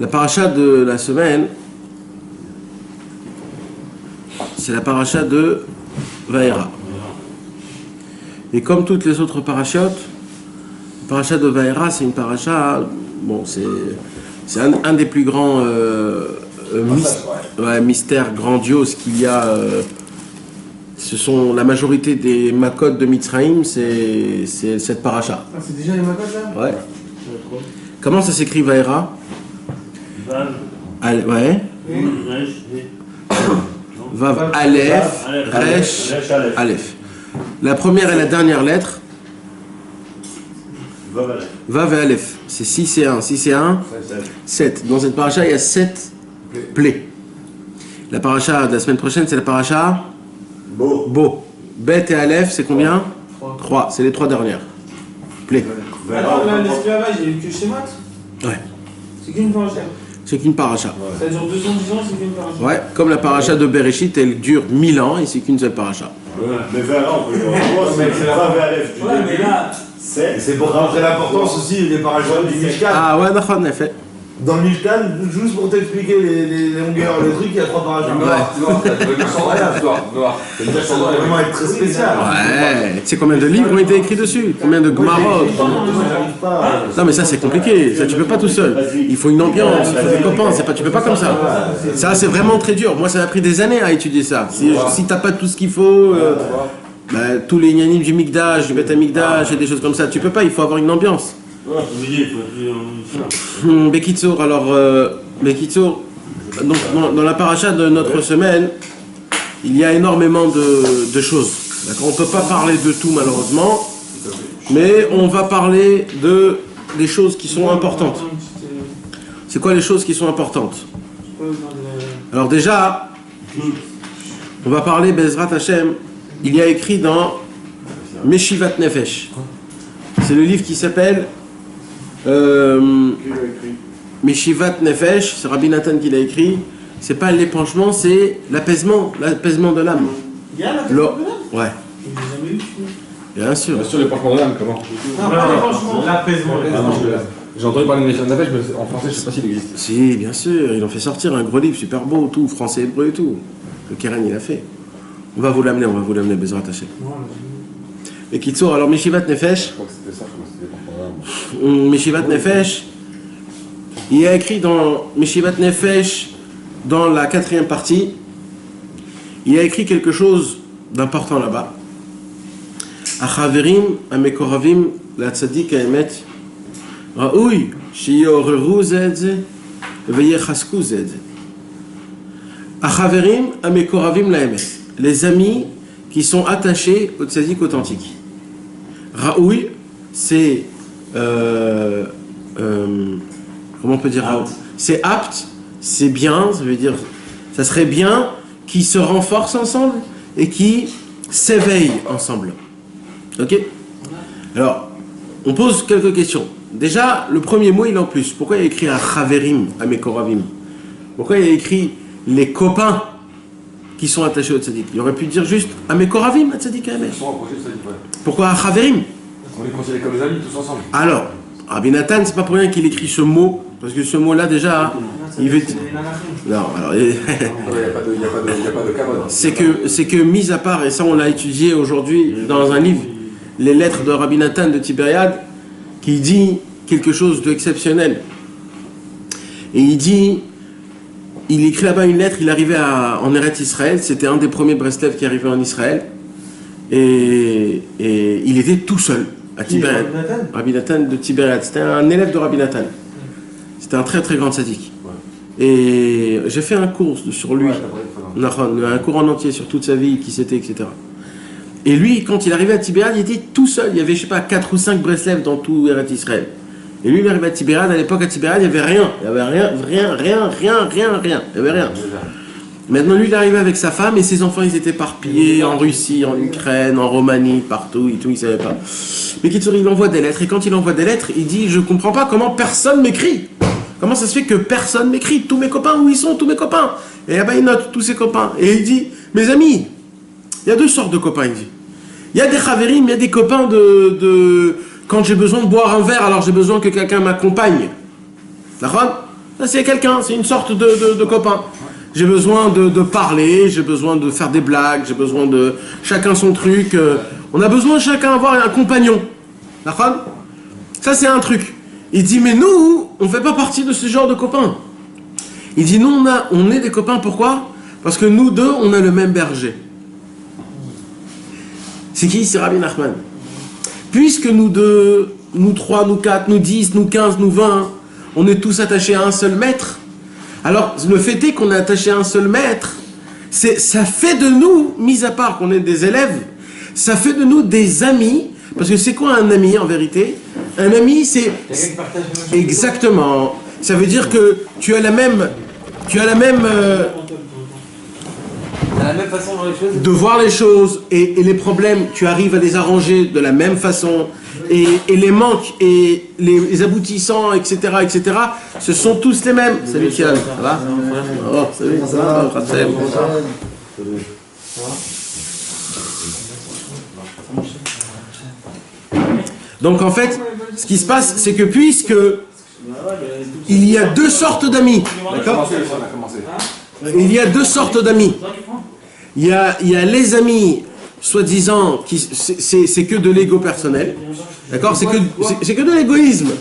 La paracha de la semaine, c'est la paracha de Vaïra. Et comme toutes les autres parachiotes, la paracha de Vaïra, c'est une paracha, bon, c'est un des plus grands mystères grandioses qu'il y a. Ce sont la majorité des Makot de Mitzrayim, c'est cette paracha. Ah, c'est déjà les Makot là? Ouais. Comment ça s'écrit Vaïra? Ouais. Vav, Aleph, Resh, Aleph. La première et la dernière lettre. Vav et Aleph. C'est 6 et 1. 6 et 1, 7. Dans cette paracha, il y a 7 plaies. La paracha de la semaine prochaine, c'est la paracha Bo. Bet et Aleph, c'est combien? 3. C'est les 3 dernières. Plaies. Alors là, l'esclavage, il y a eu que chez Max? Ouais. C'est qu'une paracha. C'est qu'une paracha. Ça dure 210 ans, c'est qu'une paracha. Ouais, comme la paracha de Bereshit, elle dure 1000 ans et c'est qu'une seule paracha. Ouais, mais Vaïra, on peut le voir, c'est la Vav et Aleph. Ouais, mais là, c'est pour montrer l'importance aussi des parachutes du Mishkan. Ah ouais, d'accord, en effet. Dans le Mishkan, juste pour t'expliquer les longueurs, les trucs, il y a 3 parachutes. Noir, c'est Ça doit vraiment être très spécial. Ouais, tu sais combien de livres ont été écrits dessus? Combien de Gemarot? Non mais ça c'est compliqué, ça tu peux pas tout seul. Il faut une ambiance, il faut des copains, c'est pas, tu peux pas comme ça. Ça c'est vraiment très dur. Moi ça m'a pris des années à étudier ça. Si t'as pas tout ce qu'il faut, tous les gnanim du Mikdash, du Bet Mikdash et des choses comme ça, tu peux pas, il faut avoir une ambiance. Bekitsour, alors Bekitsour, donc dans la paracha de notre semaine, il y a énormément de choses. D'accord, on peut pas parler de tout malheureusement, mais on va parler des choses qui sont importantes. C'est quoi les choses qui sont importantes? Alors déjà, on va parler Bezrat Hashem. Il y a écrit dans Meshivat Nefesh. C'est le livre qui s'appelle Meshivat Nefesh. C'est Rabbi Nathan qui l'a écrit. C'est pas l'épanchement, c'est l'apaisement de l'âme. il y a l'apaisement de l'âme? Ouais. Je l'ai jamais eu. Bien sûr. Bien sûr, l'épanchement de l'âme, comment? Non, pas l'épanchement, l'apaisement. J'ai entendu parler de Meshivat Nefesh, mais en français, je sais pas s'il existe. Si, bien sûr. Ils ont fait sortir un gros livre super beau, tout, français, hébreu et tout. Le Keren, il a fait. On va vous l'amener, Bezrat Hashem. Et Kitsour, alors Meshivat Nefesh. Je crois que c'était ça, je crois que c'était l'épanchement de l'âme. Meshivat Nefesh, il y a écrit dans Meshivat Nefesh, dans la 4e partie, il y a écrit quelque chose d'important là-bas. Achaverim, amekoravim, la tzadik haemet, raoui, shiyoreru zedze, veyechasku zedze. Achaverim, amekoravim la haemet. Les amis qui sont attachés au tzadik authentique. Raoui, c'est comment on peut dire? C'est apte, c'est bien, ça veut dire, ça serait bien qu'ils se renforcent ensemble et qui s'éveillent ensemble. Ok? Alors, on pose quelques questions. Déjà, le premier mot il est en plus. Pourquoi il y a écrit à Chaverim, à Mekoravim? Pourquoi il y a écrit les copains qui sont attachés au tzaddik? Il aurait pu dire juste à Mekoravim, à tzaddik à Emet. Pourquoi à Chaverim? On est considérés comme des amis tous ensemble. Alors, Rabbi Nathan, c'est pas pour rien qu'il écrit ce mot, parce que ce mot-là déjà, il veut. Non, alors. Il n'y a pas de cabane. C'est que, mis à part, et ça on l'a étudié aujourd'hui dans un livre, les lettres de Rabbi Nathan de Tibériade, qui dit quelque chose d'exceptionnel. Et il écrit là-bas une lettre, il arrivait en Eretz Israël, c'était un des premiers Breslev qui arrivait en Israël, et il était tout seul. À Tibériade. Rabbi Nathan de Tibériade. C'était un élève de Rabbi Nathan. C'était un très très grand tzaddik. Ouais. Et j'ai fait un cours sur lui. Un cours en entier sur toute sa vie, qui c'était, etc. Et lui, quand il arrivait à Tibériade, il était tout seul. Il y avait, je sais pas, 4 ou 5 Breslev dans tout Eretz Israël. Et lui, il arrivait à Tibériade. À l'époque, à Tibériade, il n'y avait rien. Il n'y avait rien. Il n'y avait rien. Maintenant, lui, il arrivait avec sa femme et ses enfants, ils étaient éparpillés en Russie, en Ukraine, en Roumanie, partout et tout, il ne savait pas. Mais Kitsour, il envoie des lettres, et quand il envoie des lettres, il dit « Je ne comprends pas comment personne m'écrit. Comment ça se fait que personne m'écrit? Tous mes copains, où ils sont tous mes copains ?» Et là-bas, il note tous ses copains. Et il dit « Mes amis, il y a 2 sortes de copains, il dit. Il y a des chaverim, il y a des copains quand j'ai besoin de boire un verre, alors j'ai besoin que quelqu'un m'accompagne. D'accord ? Ça, c'est quelqu'un, c'est une sorte de copain. J'ai besoin de parler, j'ai besoin de faire des blagues, j'ai besoin de... Chacun son truc. On a besoin chacun d'avoir un compagnon. D'accord? Ça, c'est un truc. Il dit, mais nous, on ne fait pas partie de ce genre de copains. Il dit, nous, on est des copains, pourquoi? Parce que nous deux, on a le même berger. C'est qui? C'est Rabbi Nachman. Puisque nous deux, nous 3, nous 4, nous 10, nous 15, nous 20, on est tous attachés à un seul maître. Alors, le fait est qu'on est attaché à un seul maître, ça fait de nous, mis à part qu'on est des élèves, ça fait de nous des amis. Parce que c'est quoi un ami en vérité? Un ami, c'est... Exactement. Ça veut dire que tu as la même façon de voir les choses. de voir les choses et les problèmes, tu arrives à les arranger de la même façon. Et les manques et les aboutissants, etc., ce sont tous les mêmes. Salut Kian, ça va? Oh, salut, ça va? Rassem. Donc en fait, ce qui se passe, c'est que puisque il y a deux sortes d'amis, d'accord? Il y a deux sortes d'amis. Il y a les amis, soi-disant, c'est que de l'ego personnel, d'accord? C'est que de l'égoïsme.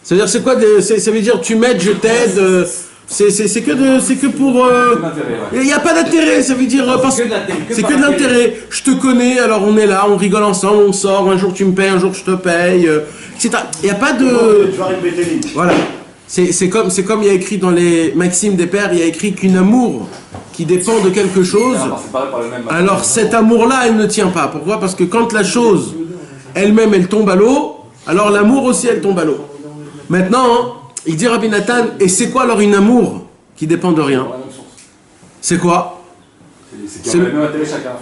C'est-à-dire, c'est quoi? Ça veut dire tu m'aides, je t'aide. C'est que pour. Il n'y a pas d'intérêt, ça veut dire. C'est que de l'intérêt. Je te connais, alors on est là, on rigole ensemble, on sort, un jour tu me payes, un jour je te paye, etc. Il n'y a pas de. Voilà. C'est comme il y a écrit dans les Maximes des Pères, il y a écrit qu'une amour qui dépend de quelque chose, alors cet amour-là, elle ne tient pas. Pourquoi? Parce que quand la chose elle-même, elle tombe à l'eau, alors l'amour aussi, elle tombe à l'eau. Maintenant, il dit Rabbi Nathan, et c'est quoi alors une amour qui dépend de rien? C'est quoi?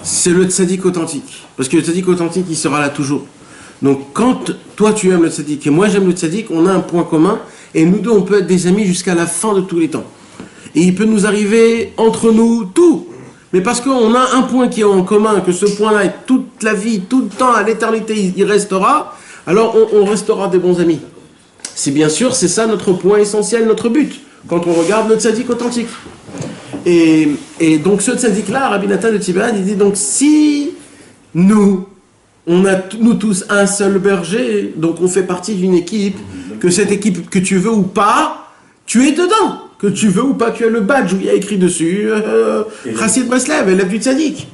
C'est le tzaddik authentique. Parce que le tzaddik authentique, il sera là toujours. Donc quand toi tu aimes le tzaddik et moi j'aime le tzaddik, on a un point commun, et nous deux on peut être des amis jusqu'à la fin de tous les temps. Et il peut nous arriver entre nous tout. Mais parce qu'on a un point qui est en commun, que ce point-là est toute la vie, tout le temps, à l'éternité, il restera, alors on restera des bons amis. C'est bien sûr, c'est ça notre point essentiel, notre but, quand on regarde le tzaddik authentique. Et donc ce tzaddik-là, Rabbi Nathan de Tibériade, il dit donc si nous tous un seul berger, donc on fait partie d'une équipe, que cette équipe, que tu veux ou pas, tu es dedans. Que tu veux ou pas, tu as le badge où il y a écrit dessus Chassid Breslev, élève du tzaddik.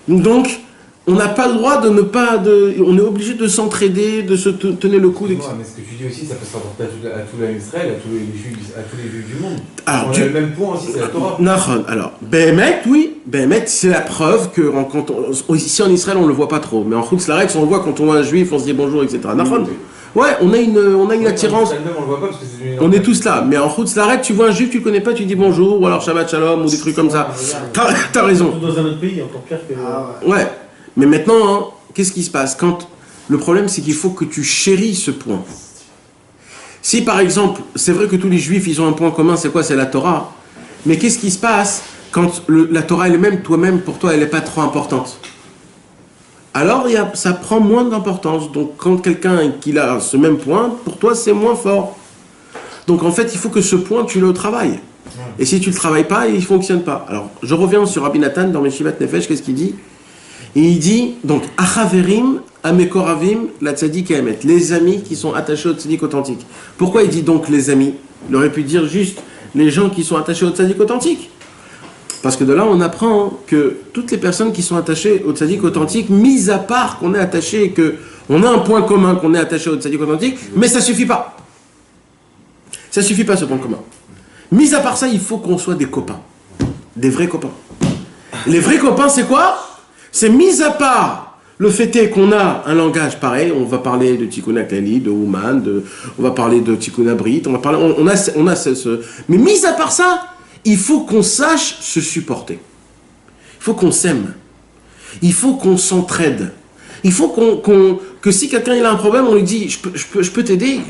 Donc, on n'a pas le droit de ne pas... on est obligé de s'entraider, de se tenir le coude. Mais ce que tu dis aussi, ça peut se rapporter à tous les Israël, à tous les juifs du monde. Alors, on a le même point aussi, c'est la Torah. Alors, Behemet, oui. Behemet, c'est la preuve que ici en Israël, on ne le voit pas trop. Mais en Chutz Laaretz, on le voit quand on voit un juif, on se dit bonjour, etc. Ouais, on a une attirance. On le voit pas parce que c'est on est tous là. Mais en Chutz Laaretz, tu vois un juif, tu le connais pas, tu dis bonjour, ou alors Shabbat Shalom, ou des trucs comme ça. T'as raison. Dans un autre pays, encore pire que... Ouais. Mais maintenant, hein, qu'est-ce qui se passe? Le problème, c'est qu'il faut que tu chéris ce point. Si par exemple, c'est vrai que tous les juifs, ils ont un point commun, c'est quoi? C'est la Torah. Mais qu'est-ce qui se passe quand la Torah elle-même, toi-même, pour toi, elle n'est pas trop importante? Alors, ça prend moins d'importance. Donc, quand quelqu'un qui a ce même point, pour toi, c'est moins fort. Donc, en fait, il faut que ce point, tu le travailles. Et si tu ne le travailles pas, il ne fonctionne pas. Alors, je reviens sur Rabbi Nathan dans Meshivat Nefesh, qu'est-ce qu'il dit? Et il dit, donc, Achaverim, Amekoravim, la tzaddik emet, les amis qui sont attachés au tzaddik authentique. Pourquoi il dit donc les amis? Il aurait pu dire juste les gens qui sont attachés au tzaddik authentique. Parce que de là, on apprend que toutes les personnes qui sont attachées au tzaddik authentique, mis à part qu'on est attaché et qu'on a un point commun, qu'on est attaché au tzaddik authentique, mais ça suffit pas. Ça suffit pas ce point commun. Mis à part ça, il faut qu'on soit des copains. Des vrais copains. Les vrais copains, c'est quoi? C'est mis à part le fait est qu'on a un langage pareil, on va parler de Tikkun Klali, de Ouman, on va parler de Tikkun Brit, on a ce... Mais mis à part ça, il faut qu'on sache se supporter. Il faut qu'on s'aime. Il faut qu'on s'entraide. Il faut que si quelqu'un il a un problème, on lui dit je peux t'aider.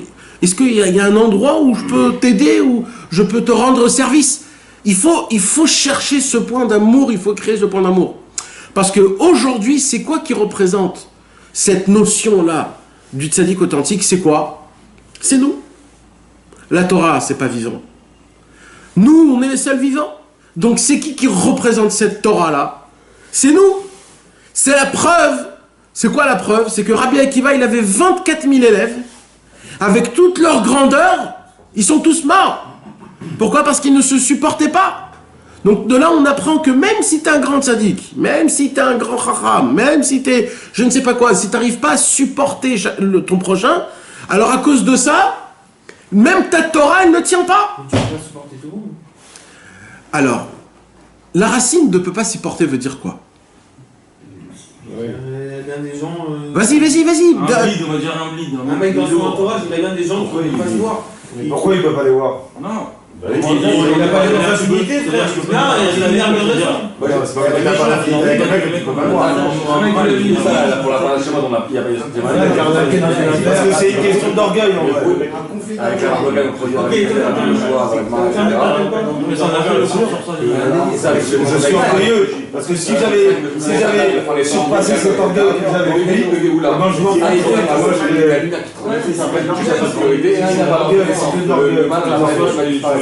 Est-ce qu'il y a un endroit où je peux t'aider, où je peux te rendre service? Il faut chercher ce point d'amour, il faut créer ce point d'amour. Parce qu'aujourd'hui, c'est quoi qui représente cette notion-là du tzaddik authentique? C'est quoi? C'est nous. La Torah, c'est pas vivant. Nous, on est les seuls vivants. Donc c'est qui représente cette Torah-là? C'est nous. C'est la preuve. C'est quoi la preuve? C'est que Rabbi Akiva, il avait 24 000 élèves. Avec toute leur grandeur, ils sont tous morts. Pourquoi? Parce qu'ils ne se supportaient pas. Donc de là, on apprend que même si tu es un grand tzaddik, même si tu es un grand chacham, même si tu es, je ne sais pas quoi, si tu n'arrives pas à supporter ton prochain, alors à cause de ça, même ta Torah, elle ne tient pas. Tu peux pas supporter tout le monde. Alors, la racine ne peut pas supporter veut dire quoi? Il y a bien des gens. Vas-y. Un bleed, on va dire un bleed. Un mec dans son entourage, il a bien des gens qui ne peuvent pas se voir. Pourquoi il peut pas les voir? Non. Il n'a pas les mêmes affinités, frère. Non, il a bien raison. C'est pas qu'il n'a pas l'affinité avec un mec, il peut pas le voir. Pour la parole chez moi, il y a pas de Parce que c'est une question d'orgueil, en vrai. avec la organe Mais ça, on a fait le cours sur ça. Je suis orgueilleux, parce que si j'avais surpassé cet orgueil que j'avais avec lui, ben je vois pas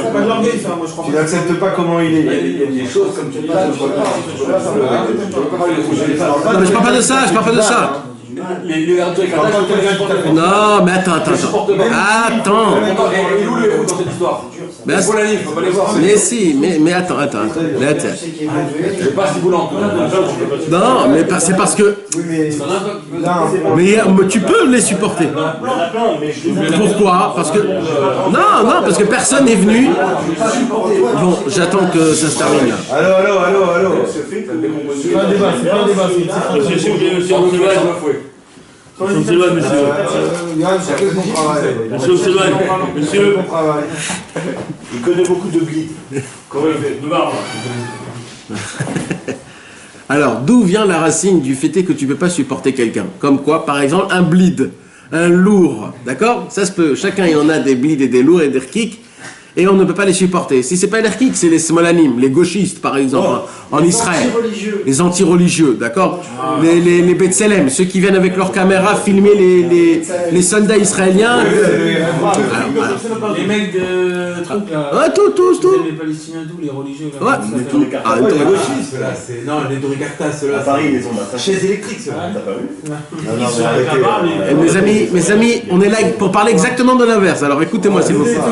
C'est pas de l'orgueil, ça, moi je crois. tu n'acceptes pas comment il est. Il y a des choses comme tu dis là, tu peux pas parler de rouge. Non, mais je parle pas de ça, je parle pas de ça. Les vertus avec la Non, mais attends. Attends. Et où les rouges dans cette histoire? Mais Il faut la lire, faut pas les voir. Mais si, mais attends. Mais attends. Je sais pas si vous l'entendez. Non, mais c'est parce que. Oui, mais. Mais tu peux les supporter. Il y en a plein, mais je les Pourquoi? Parce que. Non, parce que personne n'est venu. Bon, j'attends que ça se termine là. Allô. C'est pas un débat, c'est pas un débat. Monsieur, s'il vous plaît, monsieur. Monsieur Silvan, monsieur. Yann, c'est que mon travail. Monsieur Silvan, monsieur. Mon travail. Il connaît beaucoup de bleed. Comment il fait? De barbe. Alors, d'où vient la racine du fait que tu ne peux pas supporter quelqu'un? Comme quoi, par exemple, un bleed, un lourd, d'accord? Ça se peut, chacun il en a des bleeds et des lourds et des rkik, et on ne peut pas les supporter. Si c'est pas les rkik, c'est les smolanim, les gauchistes par exemple, en Israël. Les anti-religieux, d'accord? Les B'Tselem, ceux qui viennent avec leur caméra filmer les soldats israéliens. Les mecs de trucs là. Ouais, tous. Les Palestiniens, tous les religieux là. Ouais. Les gauchistes là, c'est. Non, les Doricartas, ceux-là. À Paris, ils les ont là. Chaise électrique, ça. T'as pas vu? Ils sont incapables. Mes amis, on est là pour parler exactement de l'inverse. Alors écoutez-moi s'il vous plaît.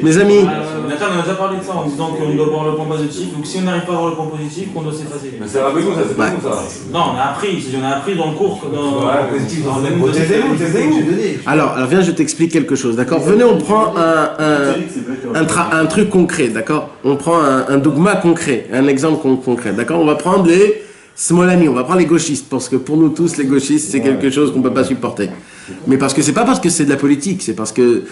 Mes amis, Nathan, on a déjà parlé de ça en disant qu'on doit voir le point positif. Donc si on n'arrive pas à voir le point positif, on doit s'effacer. Mais c'est avec nous, ça, c'est pas nous, ça. Non, on a appris dans le cours. alors viens, je t'explique quelque chose, d'accord? Venez, on prend un truc concret, d'accord? On prend un dogma concret, un exemple concret, d'accord? On va prendre les Smolani, on va prendre les gauchistes, parce que pour nous tous, les gauchistes, c'est quelque chose qu'on ne peut pas supporter. Mais parce que c'est pas parce que c'est de la politique, c'est parce que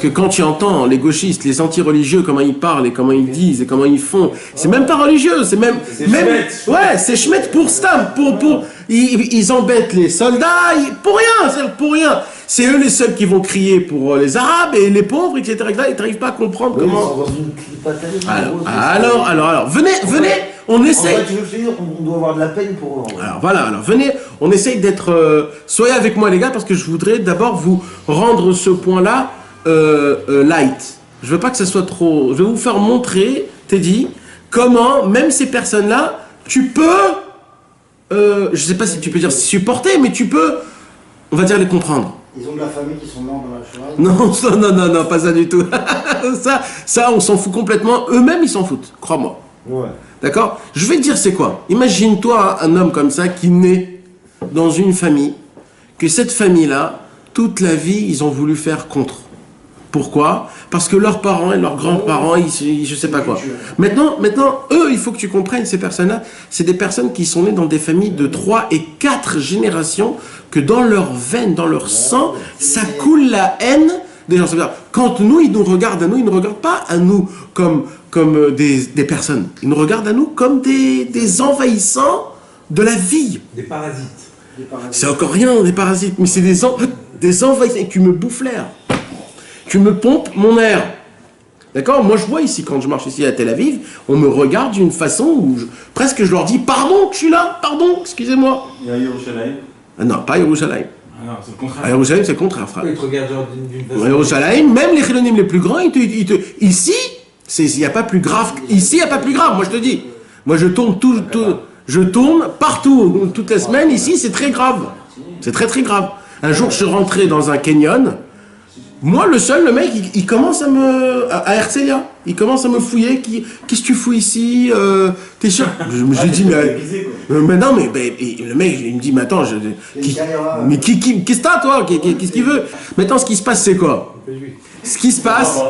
quand tu entends les gauchistes, les anti-religieux, comment ils parlent et comment ils disent et comment ils font, c'est même pas religieux, c'est même ouais, c'est Schmitt pour Stam, ils embêtent les soldats, pour rien. C'est eux les seuls qui vont crier pour les Arabes et les pauvres, etc. Ils n'arrivent pas à comprendre comment. Alors, venez, on essaye. En fait, tu veux dire, on doit avoir de la peine pour. Alors voilà, venez, on essaye d'être. Soyez avec moi les gars, parce que je voudrais d'abord vous rendre ce point-là light. Je veux pas que ça soit trop. Je vais vous faire montrer, Teddy, comment même ces personnes-là, tu peux. Je sais pas si tu peux dire supporter, mais tu peux, on va dire, les comprendre. Ils ont de la famille qui sont morts dans la Shoah. Non, pas ça du tout. ça, on s'en fout complètement. Eux-mêmes, ils s'en foutent, crois-moi. Ouais. D'accord? Je vais te dire c'est quoi. Imagine-toi un homme comme ça qui naît dans une famille, que cette famille-là, toute la vie, ils ont voulu faire contre. Pourquoi? Parce que leurs parents et leurs grands-parents, je sais pas quoi. Maintenant, eux, il faut que tu comprennes, ces personnes-là, c'est des personnes qui sont nées dans des familles de 3 et 4 générations, que dans leurs veines, dans leur sang, ça coule la haine des gens. C'est-à-dire, quand ils nous regardent à nous, ils ne regardent pas à nous comme des personnes. Ils nous regardent à nous comme des envahissants de la vie. Des parasites. C'est encore rien, des parasites, mais c'est des envahissants. Et tu me bouffes l'air. Tu me pompes mon air. D'accord? Moi, je vois ici, quand je marche ici à Tel Aviv, on me regarde d'une façon où presque je leur dis « Pardon que je suis là, pardon, excusez-moi. » Il y a Yerushalayim. Ah non, pas Yerushalayim. Ah non, c'est le contraire. À Jérusalem, c'est le contraire, frère. Ils te regardent genre d'une façon. À Jérusalem, même les Chilonim les plus grands, ici, il n'y a pas plus grave. Ici, il n'y a pas plus grave, moi je te dis. Moi je tourne je tourne partout, toutes les semaines. Ici, c'est très grave. C'est très très grave. Un jour, je suis rentré dans un canyon. Moi, le mec, il commence à Herzliya, il commence à me fouiller. Qu'est-ce que tu fous ici? T'es sûr? Je lui dis, mais non, mais le mec, il me dit, mais attends, qu'est-ce que t'as, toi? Qu'est-ce qu'il veut? Maintenant, ce qui se passe, c'est quoi? Ce qui se passe.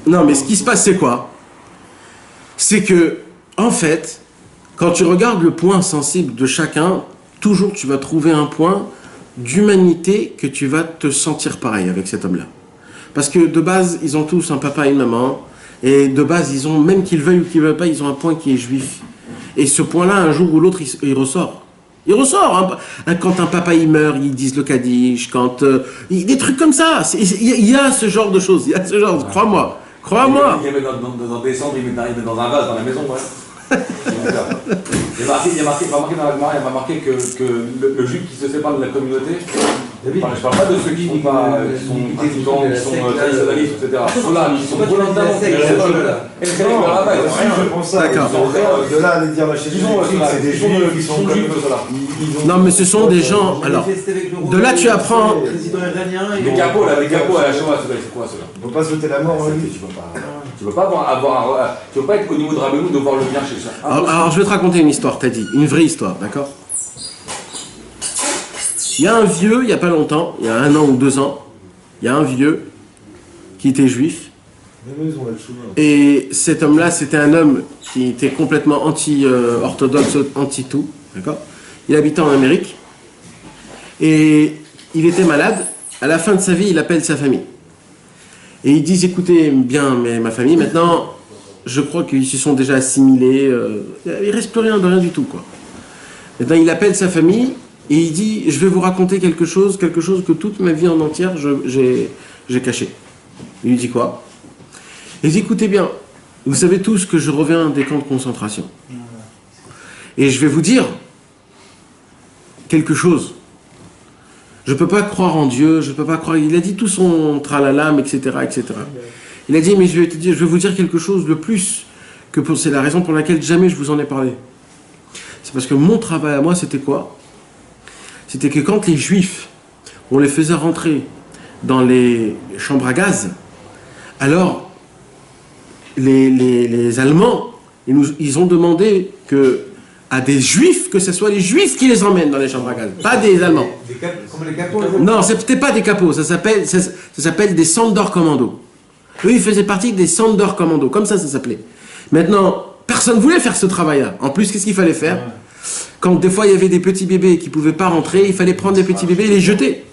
Non, mais ce qui se passe, c'est quoi? C'est que, en fait, quand tu regardes le point sensible de chacun, toujours tu vas trouver un point d'humanité que tu vas te sentir pareil avec cet homme-là. Parce que de base, ils ont tous un papa et une maman, et de base, ils ont, même qu'ils veuillent ou qu'ils ne veulent pas, ils ont un point qui est juif. Et ce point-là, un jour ou l'autre, il ressort. Il ressort. Hein. Quand un papa il meurt, ils disent le Kaddish, des trucs comme ça. Il y a ce genre de choses, il y a ce genre, crois-moi. Crois-moi. Il y avait dans décembre, il met dans un vase dans la maison, ouais. Il m'a marqué que le juif qui se sépare de la communauté, je parle pas de ceux qui sont traditionnalistes, etc. Ceux-là, qui sont volontairement D'accord. De là à aller dire la chaise c'est des juifs qui sont Non, mais ce sont des gens. Alors, de là tu apprends. Les capots à la Shoah, c'est quoi ceux-là? On ne peut pas souhaiter la mort en lui. Tu peux pas être au niveau de Rabbeinu de voir le bien chez ça. Alors, je vais te raconter une histoire, t'as dit. Une vraie histoire, d'accord? Il y a un vieux, il n'y a pas longtemps, il y a 1 an ou 2 ans, il y a un vieux qui était juif. Et cet homme-là, c'était un homme qui était complètement anti-orthodoxe, anti-tout, d'accord? Il habitait en Amérique. Et il était malade. À la fin de sa vie, il appelle sa famille. Et ils disent, écoutez bien ma famille, maintenant, je crois qu'ils se sont déjà assimilés, il ne reste plus rien de rien du tout, quoi. Maintenant, il appelle sa famille et il dit, je vais vous raconter quelque chose que toute ma vie en entière, j'ai caché. Il lui dit quoi? Il dit, écoutez bien, vous savez tous que je reviens des camps de concentration. Et je vais vous dire quelque chose. Je ne peux pas croire en Dieu, je ne peux pas croire... Il a dit tout son tralalam, etc., etc. Il a dit, mais je vais vous dire quelque chose de plus que c'est la raison pour laquelle jamais je vous en ai parlé. C'est parce que mon travail à moi, c'était quoi? C'était que quand les Juifs, on les faisait rentrer dans les chambres à gaz, alors les Allemands, ils ont demandé à des Juifs, que ce soit les Juifs qui les emmènent dans les chambres à gaz, pas des Allemands. Comme les capots. Non, c'était pas des capots, ça s'appelle des Sandor Commando. Eux, ils faisaient partie des Sandor Commando, comme ça s'appelait. Maintenant, personne ne voulait faire ce travail-là. En plus, qu'est-ce qu'il fallait faire? Quand des fois il y avait des petits bébés qui ne pouvaient pas rentrer, il fallait prendre des petits bébés et les jeter.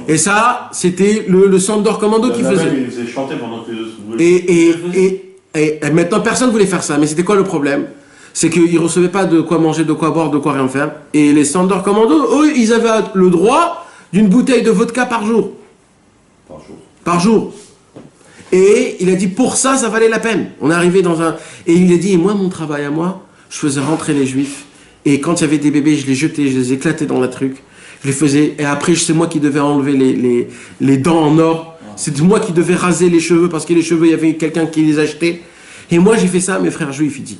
Et ça, c'était le Sandor Commando qui faisait. Il faisait chanter pendant que les Et maintenant, personne ne voulait faire ça. Mais c'était quoi le problème? C'est qu'ils ne recevaient pas de quoi manger, de quoi boire, de quoi rien faire. Et les Sandor Commando, eux, ils avaient le droit d'une bouteille de vodka par jour. Par jour. Et il a dit, pour ça, ça valait la peine. On est arrivé dans un... Et il a dit, moi, mon travail à moi, je faisais rentrer les Juifs. Et quand il y avait des bébés, je les jetais, je les éclatais dans la truc. Je les faisais... Et après, c'est moi qui devais enlever les dents en or. C'est moi qui devais raser les cheveux, parce que les cheveux, il y avait quelqu'un qui les achetait. Et moi, j'ai fait ça à mes frères juifs, il dit.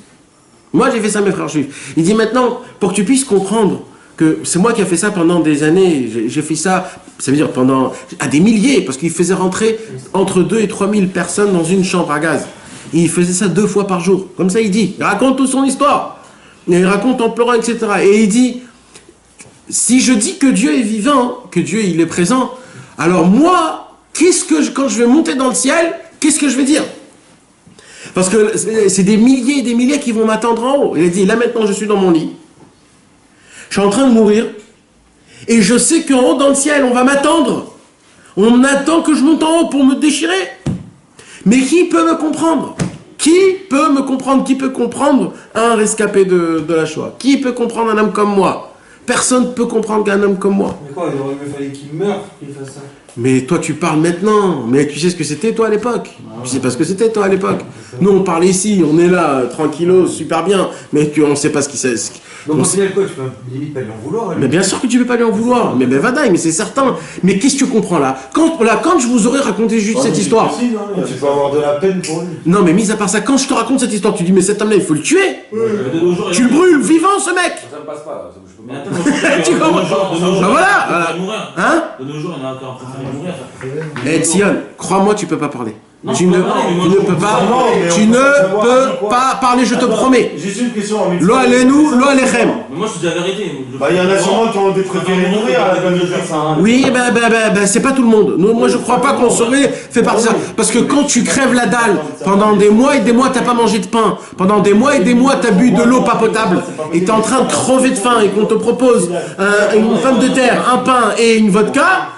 Moi, j'ai fait ça à mes frères juifs. Il dit maintenant, pour que tu puisses comprendre que c'est moi qui ai fait ça pendant des années, j'ai fait ça, ça veut dire à des milliers, parce qu'il faisait rentrer entre 2 et 3 000 personnes dans une chambre à gaz. Et il faisait ça 2 fois par jour. Comme ça, il dit. Il raconte toute son histoire. Et il raconte en pleurant, etc. Et il dit, si je dis que Dieu est vivant, que Dieu il est présent, alors moi, quand je vais monter dans le ciel, qu'est-ce que je vais dire? Parce que c'est des milliers et des milliers qui vont m'attendre en haut. Il a dit, là maintenant je suis dans mon lit, je suis en train de mourir, et je sais qu'en haut dans le ciel, on va m'attendre. On attend que je monte en haut pour me déchirer. Mais qui peut me comprendre? Qui peut me comprendre? Qui peut comprendre un rescapé de la Shoah? Qui peut comprendre un homme comme moi? Personne ne peut comprendre qu'un homme comme moi. Mais quoi, il aurait mieux fallu qu'il meure qu'il fasse ça. Mais toi tu parles maintenant, mais tu sais ce que c'était toi à l'époque. Tu sais pas ce que c'était toi à l'époque. Nous on parle ici, on est là, tranquillos, super bien, mais on sait pas ce qui c'est. Donc au final, quoi, tu peux limite pas lui en vouloir. Mais bien sûr que tu peux pas lui en vouloir. Mais vadaï, mais c'est certain. Mais qu'est-ce que tu comprends là, quand je vous aurais raconté juste cette histoire. Tu peux avoir de la peine pour lui. Non, mais mis à part ça, quand je te raconte cette histoire, tu dis mais cet homme-là, il faut le tuer. Tu le brûles vivant, ce mec. Ça me passe pas, je peux Mais pas. attends, Tu comprends? bah voilà. Hein? De nos jours, il y en a encore en train de mourir. Eh Sion, crois-moi, tu peux pas parler. Non, Tu je ne peux parler, mais moi, peux je pas, comprends. tu ne peux pas parler, je te promets. Juste une question. Lo alenu, lo alechem. Mais moi, je te dis la vérité. Bah, il y en a sûrement qui ont préféré mourir à la place de faire ça. Oui, c'est pas tout le monde. Moi, je crois pas qu'on saurait fait partie de ça. Parce que quand tu crèves la dalle, pendant des mois et des mois, t'as pas mangé de pain. Pendant des mois et des mois, t'as bu de l'eau pas potable. Et t'es en train de crever de faim et qu'on te propose une pomme de terre, un pain et une vodka.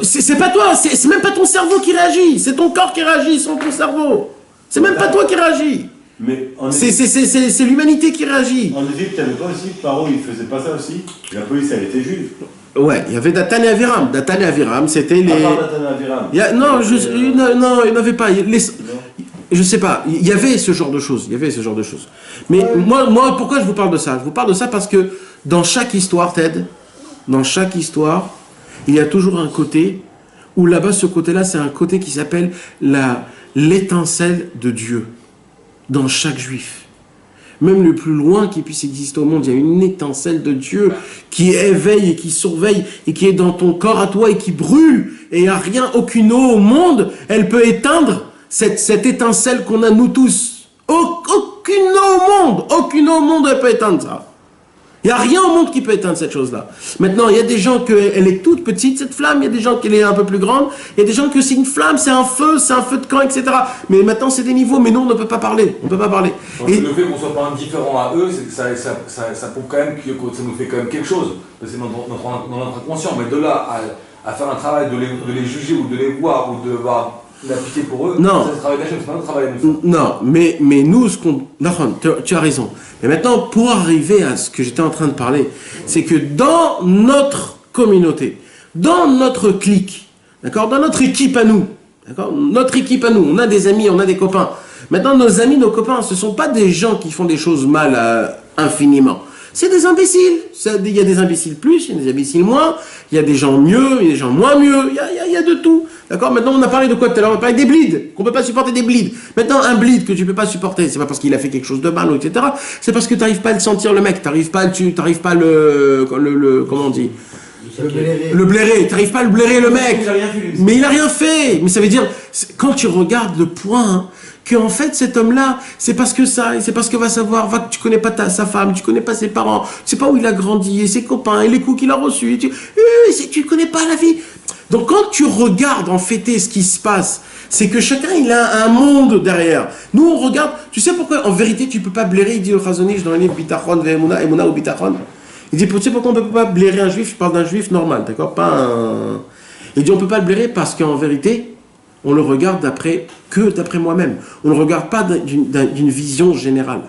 C'est pas toi, c'est même pas ton cerveau qui réagit. C'est ton corps qui réagit, sans ton cerveau. C'est même pas toi qui réagit. Mais C'est l'humanité qui réagit. en Égypte, il y avait pas aussi, Paro, il faisait pas ça aussi. La police, elle était juive. Ouais, il y avait Datan et Aviram. Datan et Aviram, c'était les. À part Nathan Aviram. Non, il n'y avait pas. Je sais pas. Il y avait ce genre de choses. Mais moi, pourquoi je vous parle de ça? Je vous parle de ça parce que dans chaque histoire, Ted, il y a toujours un côté où là-bas, ce côté-là, c'est un côté qui s'appelle l'étincelle de Dieu. Dans chaque juif. Même le plus loin qui puisse exister au monde, il y a une étincelle de Dieu qui éveille et qui surveille et qui est dans ton corps à toi et qui brûle. Et il n'y a rien, aucune eau au monde, elle peut éteindre cette étincelle qu'on a nous tous. Aucune eau au monde, elle peut éteindre ça. Il n'y a rien au monde qui peut éteindre cette chose-là. Maintenant, il y a des gens qu'elle est toute petite, cette flamme. Il y a des gens qu'elle est un peu plus grande. Il y a des gens que c'est une flamme, c'est un feu de camp, etc. Mais maintenant, c'est des niveaux. Mais nous, on ne peut pas parler. On ne peut pas parler. Donc, le fait qu'on soit pas indifférent à eux, c'est que ça prouve quand même que ça nous fait quand même quelque chose. C'est notre inconscient. Mais de là à faire un travail de les juger ou de les voir ou de voir la pitié pour eux, non. c'est le travail d'Hachem, c'est pas notre travail. Non, mais nous, tu as raison. Mais maintenant, pour arriver à ce que j'étais en train de parler, c'est que dans notre communauté, dans notre clique, d'accord, dans notre équipe à nous, d'accord, notre équipe à nous, on a des amis, on a des copains. Maintenant, nos amis, nos copains, ce ne sont pas des gens qui font des choses mal infiniment. C'est des imbéciles. Il y a des imbéciles plus, il y a des imbéciles moins, il y a des gens mieux, il y a des gens moins mieux, il y a de tout. D'accord? Maintenant, on a parlé de quoi tout à l'heure? On a parlé des bleeds, qu'on ne peut pas supporter des bleeds. Maintenant, un bleed que tu ne peux pas supporter, c'est pas parce qu'il a fait quelque chose de mal, etc. C'est parce que tu n'arrives pas à le sentir, le mec. Tu n'arrives pas à le comment on dit? Le blairer. Tu n'arrives pas à le blairer, le mec. Mais il n'a rien fait. Mais ça veut dire, quand tu regardes le point, que en fait cet homme-là, c'est parce que ça, et c'est parce que va savoir, tu connais pas sa femme, tu connais pas ses parents, tu sais pas où il a grandi, et ses copains, et les coups qu'il a reçus, tu connais pas la vie. Donc quand tu regardes en fait ce qui se passe, c'est que chacun il a un monde derrière. Nous on regarde, tu sais pourquoi en vérité tu peux pas blairer, il dit au Chazonish dans le livre Bitachon Ve'emuna, Emuna ou Bitachon, il dit tu sais pourquoi on peut pas blairer un juif, je parle d'un juif normal, d'accord, pas un... Il dit on peut pas le blairer parce qu'en vérité, on le regarde d'après moi-même. On ne le regarde pas d'une vision générale.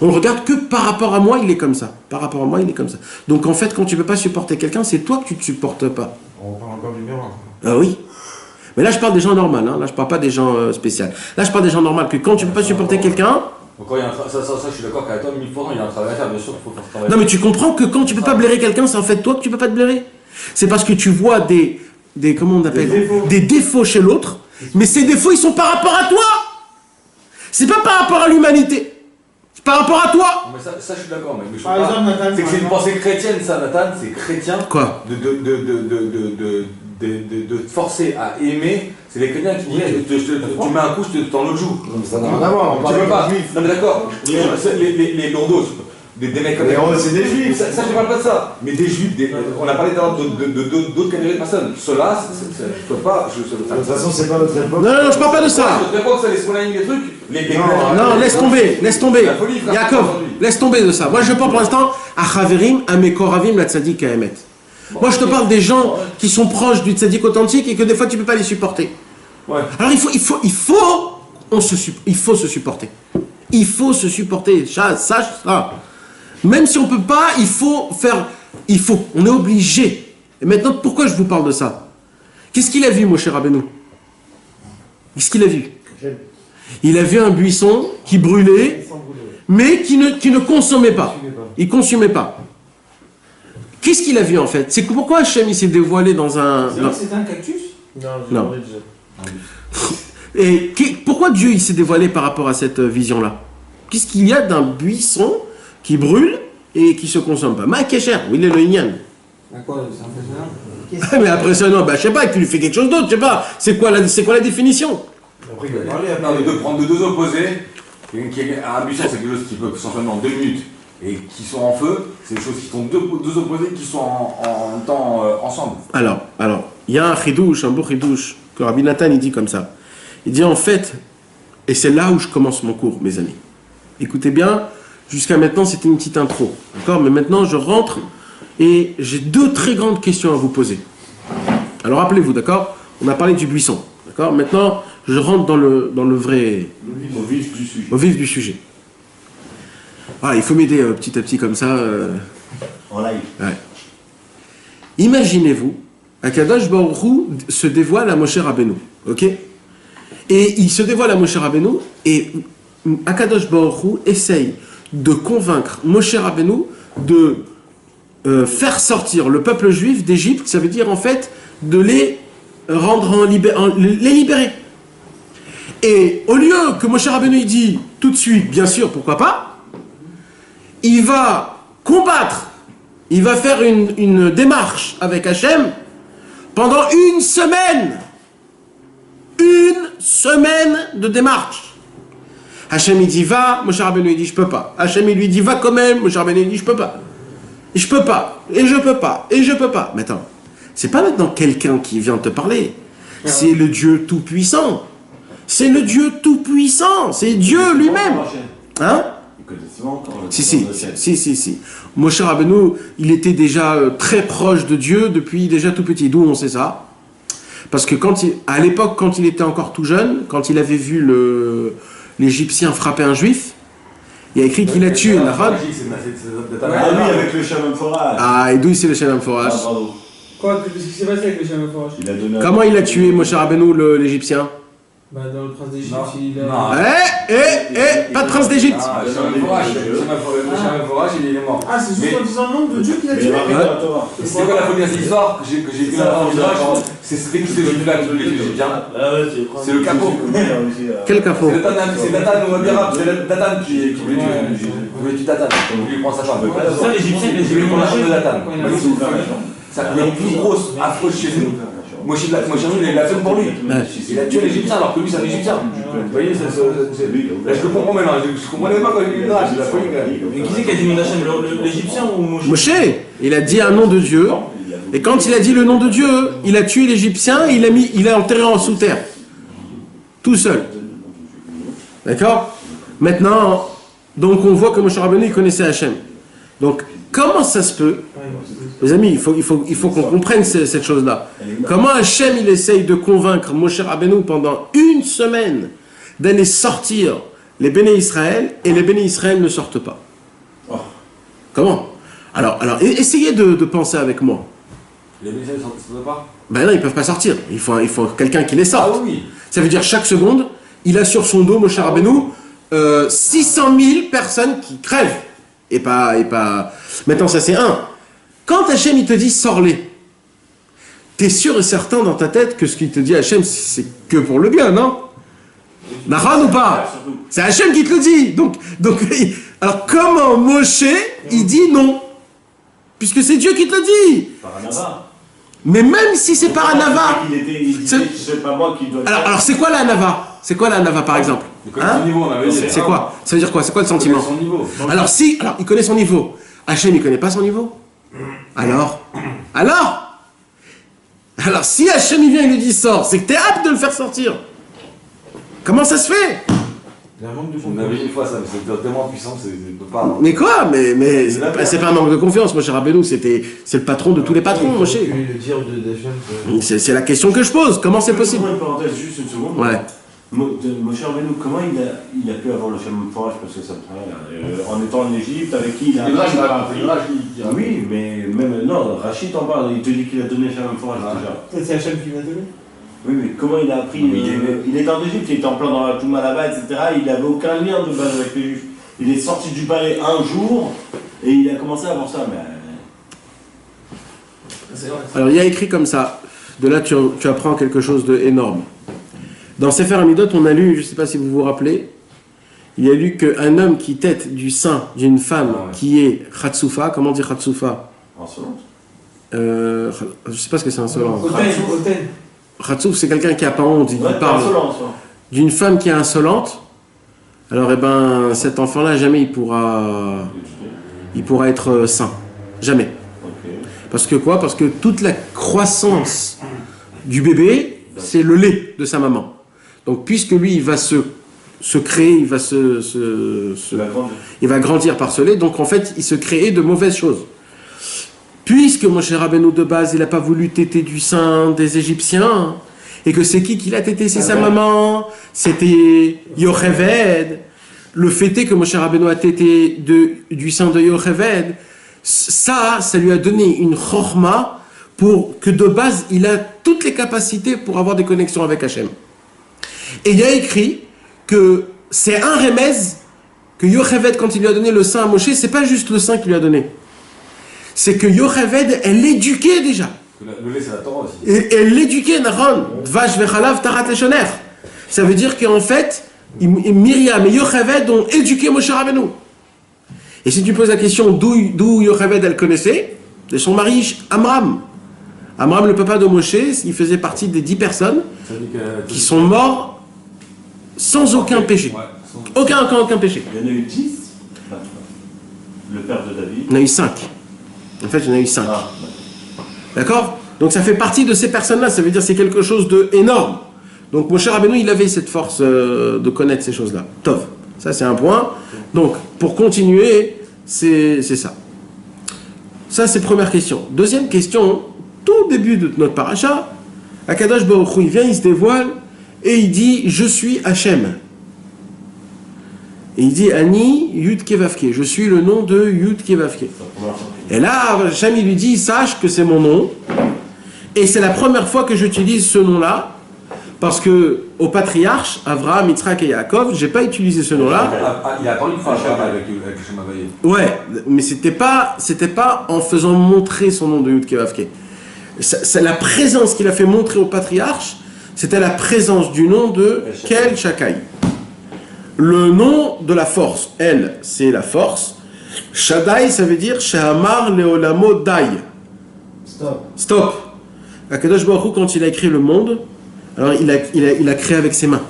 On le regarde que par rapport à moi, il est comme ça. Par rapport à moi, il est comme ça. Donc en fait, quand tu ne peux pas supporter quelqu'un, c'est toi que tu ne te supportes pas. On parle encore du miroir. Ah oui. Mais là, je parle des gens normaux. Hein. Là, je ne parle pas des gens spéciaux. Là, je parle des gens normaux. Que quand tu ne peux pas supporter quelqu'un... Encore, ça, je suis d'accord qu'avec toi, 1000 fois, il y a un travail à faire, bien sûr, il faut faire ce travail. Non, mais tu comprends que quand tu ne peux pas blairer quelqu'un, c'est en fait toi que tu ne peux pas te blairer. C'est parce que tu vois comment on appelle, des défauts chez l'autre, mais ces défauts ils sont par rapport à toi. C'est pas par rapport à l'humanité, c'est par rapport à toi. Mais ça je suis d'accord, mais je Par exemple, Nathan, c'est que c'est une pensée chrétienne, ça, Nathan, c'est chrétien. Quoi? De te forcer à aimer, c'est les chrétiens qui disent tu mets un coup, je te tends l'autre joue. Ça n'a rien à voir, on Tu parle peux pas. des juifs. Non mais d'accord, les lourdos, des mecs comme Les héros, c'est des juifs. Ça, je parle pas de ça. Mais des juifs, on a parlé d'autres catégories de personnes. Ceux-là, je peux pas. De toute façon, c'est pas notre époque. Non, je parle pas de ça. Notre époque, ça les spontanéiques des trucs. Non, laisse tomber. La folie, frère, Yaakov, aujourd'hui. laisse tomber de ça. Moi, je parle pour l'instant à Chaverim, à mes Koravim, la Tzadik à Emet. Moi, je te parle des gens qui sont proches du Tzadik authentique et que des fois, tu peux pas les supporter. Ouais. Alors, il faut se supporter. Il faut se supporter. Sache ça. Même si on peut pas, on est obligé. Et maintenant, pourquoi je vous parle de ça? Qu'est-ce qu'il a vu, mon cher Rabbeinu? Qu'est-ce qu'il a vu? Il a vu un buisson qui brûlait, mais qui ne consommait pas. Il consumait pas. Qu'est-ce qu'il a vu en fait? C'est que pourquoi Hachem il s'est dévoilé dans un... C'est vrai que c'était un cactus? Non. Et pourquoi Dieu il s'est dévoilé par rapport à cette vision-là? Qu'est-ce qu'il y a d'un buisson qui brûle et qui se consomme pas? Ma Kesher, oui, il est le Inyan. À quoi? C'est impressionnant. Ah, mais impressionnant, bah, je sais pas, tu lui fais quelque chose d'autre, je sais pas. C'est quoi la définition? Après, il va parler. Non, de prendre deux opposés, un buisson c'est quelque chose qui peut s'enflammer en 2 minutes et qui sont en feu, c'est des choses qui sont deux opposés qui sont en même temps ensemble. Alors, il y a un chidouche, un beau chidouche, que Rabbi Nathan il dit comme ça. Il dit en fait, et c'est là où je commence mon cours, mes amis. Écoutez bien, jusqu'à maintenant c'était une petite intro, d'accord? Mais maintenant je rentre et j'ai 2 très grandes questions à vous poser. Alors rappelez-vous, d'accord? On a parlé du buisson, d'accord? Maintenant je rentre dans le vrai... Au vif du sujet. Au vif du sujet. Voilà, il faut m'aider petit à petit comme ça. En live. Ouais. Imaginez-vous, Akadosh Baruch Hu se dévoile à Moshe Rabbeinu, ok? Et il se dévoile à Moshe Rabbeinu et Akadosh Baruch Hu essaye de convaincre Moshe Rabbeinu de faire sortir le peuple juif d'Égypte, ça veut dire en fait de les rendre les libérer. Et au lieu que Moshe Rabbeinu il dit tout de suite, bien sûr, pourquoi pas, il va combattre, il va faire une démarche avec Hachem pendant 1 semaine. 1 semaine de démarche. Hachem il dit va, Moshe Rabbeinu il dit je peux pas. Hachem il lui dit va quand même, Moshe Rabbeinu il dit je peux pas. Et je peux pas, et je peux pas, et je peux pas. Mais attends, c'est pas maintenant quelqu'un qui vient te parler. C'est le Dieu tout-puissant. C'est le Dieu tout-puissant. C'est Dieu lui-même. Hein? Si. Moshe Rabbeinu, il était déjà très proche de Dieu depuis déjà tout petit. D'où on sait ça? Parce que à l'époque, quand il était encore tout jeune, quand il avait vu l'Égyptien frapper un Juif, il y a écrit qu'il a tué une arabe. Ah oui, avec le Shalom Forage. Ah, et d'où c'est le Shalom Forage? Ah, bravo. Quoi? Qu'est-ce qui s'est passé avec le Shalom Forage? Comment il a tué Moshe Rabbeinu, l'Égyptien? Bah, dans le prince d'Égypte, il Non. a. Pas de prince d'Égypte. Ah, le Shalom Forage, il est mort. Ah, c'est juste en disant le nom de Dieu qu'il a Mais tué? il va arriver à Torah. C'est quoi la première histoire que j'ai vu dans le village? C'était qui ce Juif-là qui voulait tuer les Égyptiens? C'est le capot. Quel capot? C'est Datan, on va dire, c'est Datan qui voulait tuer Datan. Il lui prend sa femme. Ça, l'Égyptien, il Il lui prend la femme de Datan. a C'est la plus grosse affreuse chez nous. Moshe il l'a fait pour lui. Il a tué l'Égyptien alors que lui c'est un Égyptien. Vous voyez, là, je le comprends maintenant. Je comprenais pas quand il est là. C'est la folie quand même. Mais qui c'est qui a dit mon Hachem? L'Égyptien ou Moshe? Moshe, il a dit un nom de Dieu. Et quand il a dit le nom de Dieu, il a tué l'Égyptien, il a enterré en sous terre. Tout seul. D'accord? Maintenant, donc on voit que Moshe Rabbeinu il connaissait Hachem. Donc, comment ça se peut? Les amis, il faut qu'on comprenne cette chose-là. Comment Hachem il essaye de convaincre Moshe Rabbeinu pendant 1 semaine d'aller sortir les béné Israël et les béné Israël ne sortent pas? Comment? Alors, essayez de penser avec moi. Les bénéficiaires ne sortent pas? Ben non, ils ne peuvent pas sortir. Il faut quelqu'un qui les sorte. Ah oui. Ça veut dire chaque seconde, il a sur son dos, Moshe Rabbeinu, 600 000 personnes qui crèvent. Et pas... Maintenant, ça c'est un. Quand Hachem, il te dit, sors-les, t'es sûr et certain dans ta tête que ce qu'il te dit Hachem, c'est que pour le bien, non? Nahon ou pas? C'est Hachem qui te le dit. Donc, alors comment Moshe, il dit non? Puisque c'est Dieu qui te le dit. Par Anava. Mais même si c'est par Anava. Il disait, c'est pas moi qui dois le faire. Alors c'est quoi la Anava? C'est quoi la Anava par exemple? Il connaît son niveau, on avait dit. C'est quoi? Ça veut dire quoi? C'est quoi le sentiment? Son niveau. Alors il connaît son niveau. Hachem, il connaît pas son niveau? Alors si Hachem il vient et lui dit sors, c'est que t'es apte de le faire sortir. Comment ça se fait? On avait une fois ça, mais c'était tellement puissant, c'est pas. Mais quoi? Mais c'est pas un manque de confiance. Moshe Rabbeinu, c'est le patron de tous les patrons, Moshe. C'est la question que je pose. Comment c'est possible? Une parenthèse, juste une seconde. Ouais. Moshe Rabbeinu, comment il a pu avoir le Shalom Forage, parce que ça me paraît, en étant en Égypte, avec qui il a... Oui, mais même, non, Rachid en parle, il te dit qu'il a donné le Shalom Forage déjà. C'est Hachem qui l'a donné? Oui, mais comment il a appris il était en Égypte, il était en plein dans la Touma là-bas, etc. Il n'avait aucun lien de base avec les Juifs. il est sorti du palais un jour et il a commencé à voir ça. Mais... Alors, il y a écrit comme ça. De là, tu apprends quelque chose d'énorme. Dans Sefer Amidot, on a lu, je ne sais pas si vous vous rappelez, il y a lu qu'un homme qui tète du sein d'une femme qui est Khatsoufa, comment dire Khatsoufa? Insolente. Je ne sais pas ce que c'est insolent. Hôtel. Khatsouf, c'est quelqu'un qui n'a pas honte, il parle d'une femme qui est insolente. Alors, eh ben, cet enfant-là, jamais il pourra être saint. Jamais. Parce que quoi? Parce que toute la croissance du bébé, c'est le lait de sa maman. Donc, puisque lui, il va se créer, il va il va grandir par ce lait, donc en fait, il se crée de mauvaises choses. Puisque Moshe Rabbeinu de base, il n'a pas voulu téter du sein des Égyptiens, et que c'est qui l'a tété? C'est sa maman, c'était Yocheved. Le fait est que Moshe Rabbeinu a tété du sein de Yocheved, ça lui a donné une chorma pour que de base, il a toutes les capacités pour avoir des connexions avec Hachem. Et il y a écrit que c'est un remez que Yocheved, quand il lui a donné le sein à Moshe, c'est pas juste le sein qu'il lui a donné. C'est que Yocheved, elle l'éduquait déjà. Le lait, c'est la Torah aussi. Et elle l'éduquait, Naron, Dvash vechalav tarat leshoner. Ça veut dire qu'en fait, Myriam et Yocheved ont éduqué Moshe Rabbeinu. Et si tu poses la question d'où Yocheved elle connaissait, de son mari Amram. Amram, le papa de Moshe, il faisait partie des 10 personnes qui sont morts sans aucun péché. Aucun péché. Il y en a eu 10. Le père de David. Il y en a eu 5. En fait, il y en a eu 5. D'accord? Donc ça fait partie de ces personnes-là. Ça veut dire que c'est quelque chose d'énorme. Donc Moshe Rabbeinu, il avait cette force de connaître ces choses-là. Tov. Ça, c'est un point. Donc, pour continuer, c'est ça. Ça, c'est première question. Deuxième question, tout début de notre paracha, Akadosh Baruch Hu, il vient, il se dévoile, et il dit, je suis Hachem. Et il dit, Ani Yud Kevavke, je suis le nom de Yud Kevavke. Et là, Hachem, il lui dit, sache que c'est mon nom, et c'est la première fois que j'utilise ce nom-là, parce que au patriarche, Avraham, Yitzhak et Yaakov, j'ai pas utilisé ce nom-là. Il a parlé une fois avec Shem Havayé. Ouais, mais c'était pas en faisant montrer son nom de Yud Kevavke. C'est la présence qu'il a fait montrer au patriarche, c'était la présence du nom de Kel Shakai. Le nom de la force, elle, c'est la force. Shaddai, ça veut dire Shahamar Leolamo Dai. Stop. Akadosh Baruch Hu, quand il a écrit le monde, alors il a créé avec ses mains.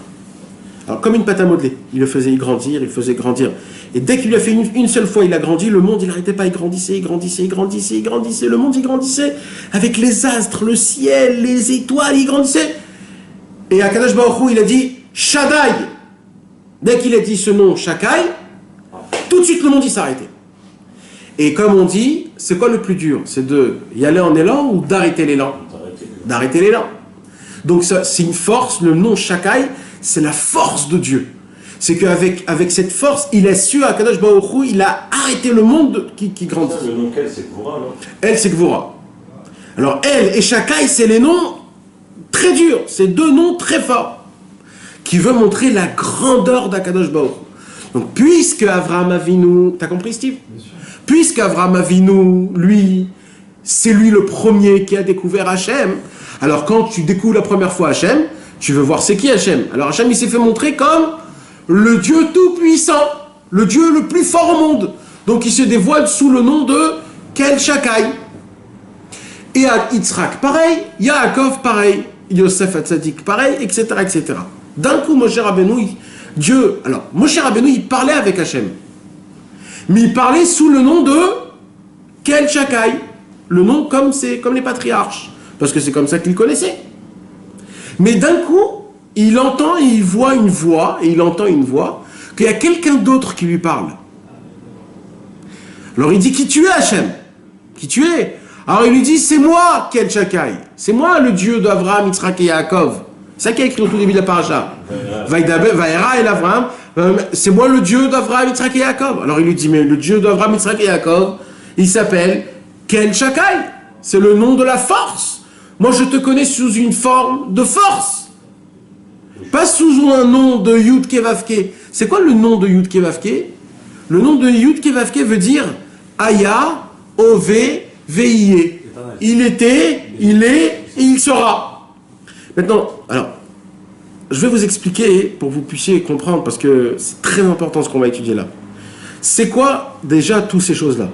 Alors comme une pâte à modeler, il le faisait grandir, il faisait grandir. Et dès qu'il lui a fait une seule fois, il a grandi, le monde il n'arrêtait pas, il grandissait. Le monde il grandissait avec les astres, le ciel, les étoiles, il grandissait. Et Akadosh Baruch Hu, il a dit Shaddai. Dès qu'il a dit ce nom Shakai, tout de suite le monde il s'arrêtait. Et comme on dit, c'est quoi le plus dur? C'est de y aller en élan ou d'arrêter l'élan? D'arrêter l'élan. Donc ça, c'est une force, le nom Shakai, c'est la force de Dieu. C'est qu'avec cette force, il a su, à Kadosh Baruch Hu, il a arrêté le monde qui grandit. Le nom qu'elle, c'est Gvora, non? Elle, c'est Gvora. Alors elle et Shakai, c'est les noms très durs, c'est deux noms très forts, qui veulent montrer la grandeur d'Akadosh Baruch Hu. Donc puisque Avraham Avinu, t'as compris Steve? Puisque Avraham Avinu, lui, c'est lui le premier qui a découvert Hachem. Alors quand tu découvres la première fois Hachem, tu veux voir c'est qui Hachem. Alors Hachem, il s'est fait montrer comme le Dieu tout-puissant, le Dieu le plus fort au monde. Donc il se dévoile sous le nom de Kel Shakai. Et à Yitzhak, pareil, Yaakov, pareil, Yosef Hatzadik, pareil, etc., etc. D'un coup, Moshe Rabbeinu, Dieu... Alors, Moshe Rabbeinu, il parlait avec Hachem. Mais il parlait sous le nom de Kel Shakai. Le nom comme les patriarches. Parce que c'est comme ça qu'il connaissait. Mais d'un coup, il entend et il voit une voix, et il entend une voix, qu'il y a quelqu'un d'autre qui lui parle. Alors il dit, qui tu es Hachem? Qui tu es? Alors il lui dit, c'est moi, Kel Shakai. C'est moi le Dieu d'Avraham, Yitzhak et Yaakov. C'est ça qui est écrit au tout début de la paracha. Vaïra et Avraham, c'est moi le Dieu d'Avraham, Yitzhak et Yaakov. Alors il lui dit, mais le Dieu d'Avraham, Yitzhak et Yaakov, il s'appelle Kel Shakai. C'est le nom de la force. Moi, je te connais sous une forme de force. Pas sous un nom de Yud Kevavke. C'est quoi le nom de Yud Kevavke? Le nom de Yud Kevavke veut dire Aya, Ové, Veillé. Il était, il est et il sera. Maintenant, alors, je vais vous expliquer pour que vous puissiez comprendre, parce que c'est très important ce qu'on va étudier là. C'est quoi déjà toutes ces choses-là?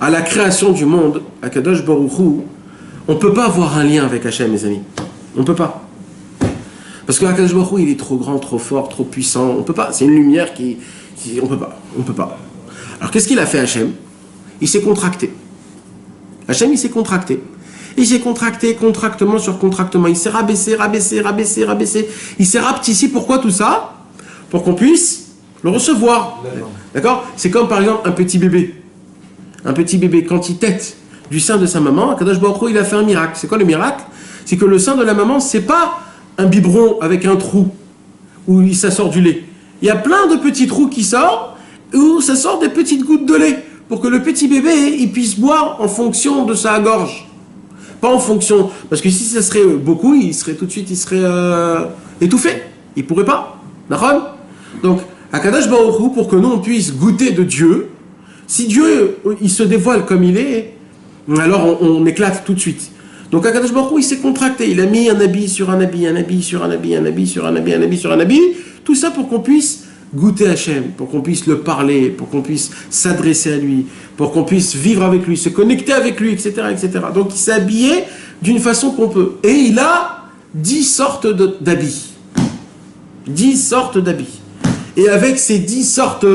À la création du monde, à Kadosh Baruch Hu, on ne peut pas avoir un lien avec Hachem, mes amis. On ne peut pas. Parce que Kadosh Baruch Hu, il est trop grand, trop fort, trop puissant. On ne peut pas. C'est une lumière qui on ne peut pas. On ne peut pas. Alors qu'est-ce qu'il a fait Hachem? Il s'est contracté. Hachem, il s'est contracté. Il s'est contracté, contractement sur contractement. Il s'est rabaissé, rabaissé, rabaissé, rabaissé. Il s'est rapetissé. Pourquoi tout ça? Pour qu'on puisse le recevoir. D'accord? C'est comme par exemple un petit bébé. Un petit bébé, quand il tète du sein de sa maman, Kadosh Baruch Hu, il a fait un miracle. C'est quoi le miracle? C'est que le sein de la maman, c'est pas un biberon avec un trou où ça sort du lait. Il y a plein de petits trous qui sortent où ça sort des petites gouttes de lait pour que le petit bébé il puisse boire en fonction de sa gorge. Pas en fonction... Parce que si ça serait beaucoup, il serait tout de suite étouffé. Il pourrait pas. D'accord? Donc, à Kadosh Baruch Hu, pour que nous on puisse goûter de Dieu, si Dieu il se dévoile comme il est, alors on éclate tout de suite. Donc Akadosh Baruch Hu, il s'est contracté, il a mis un habit sur un habit, un habit sur un habit, un habit sur un habit, un habit sur un habit, tout ça pour qu'on puisse goûter Hachem, pour qu'on puisse le parler, pour qu'on puisse s'adresser à lui, pour qu'on puisse vivre avec lui, se connecter avec lui, etc. etc. Donc il s'est habillé d'une façon qu'on peut. Et il a 10 sortes d'habits. 10 sortes d'habits. Et avec ces 10 sortes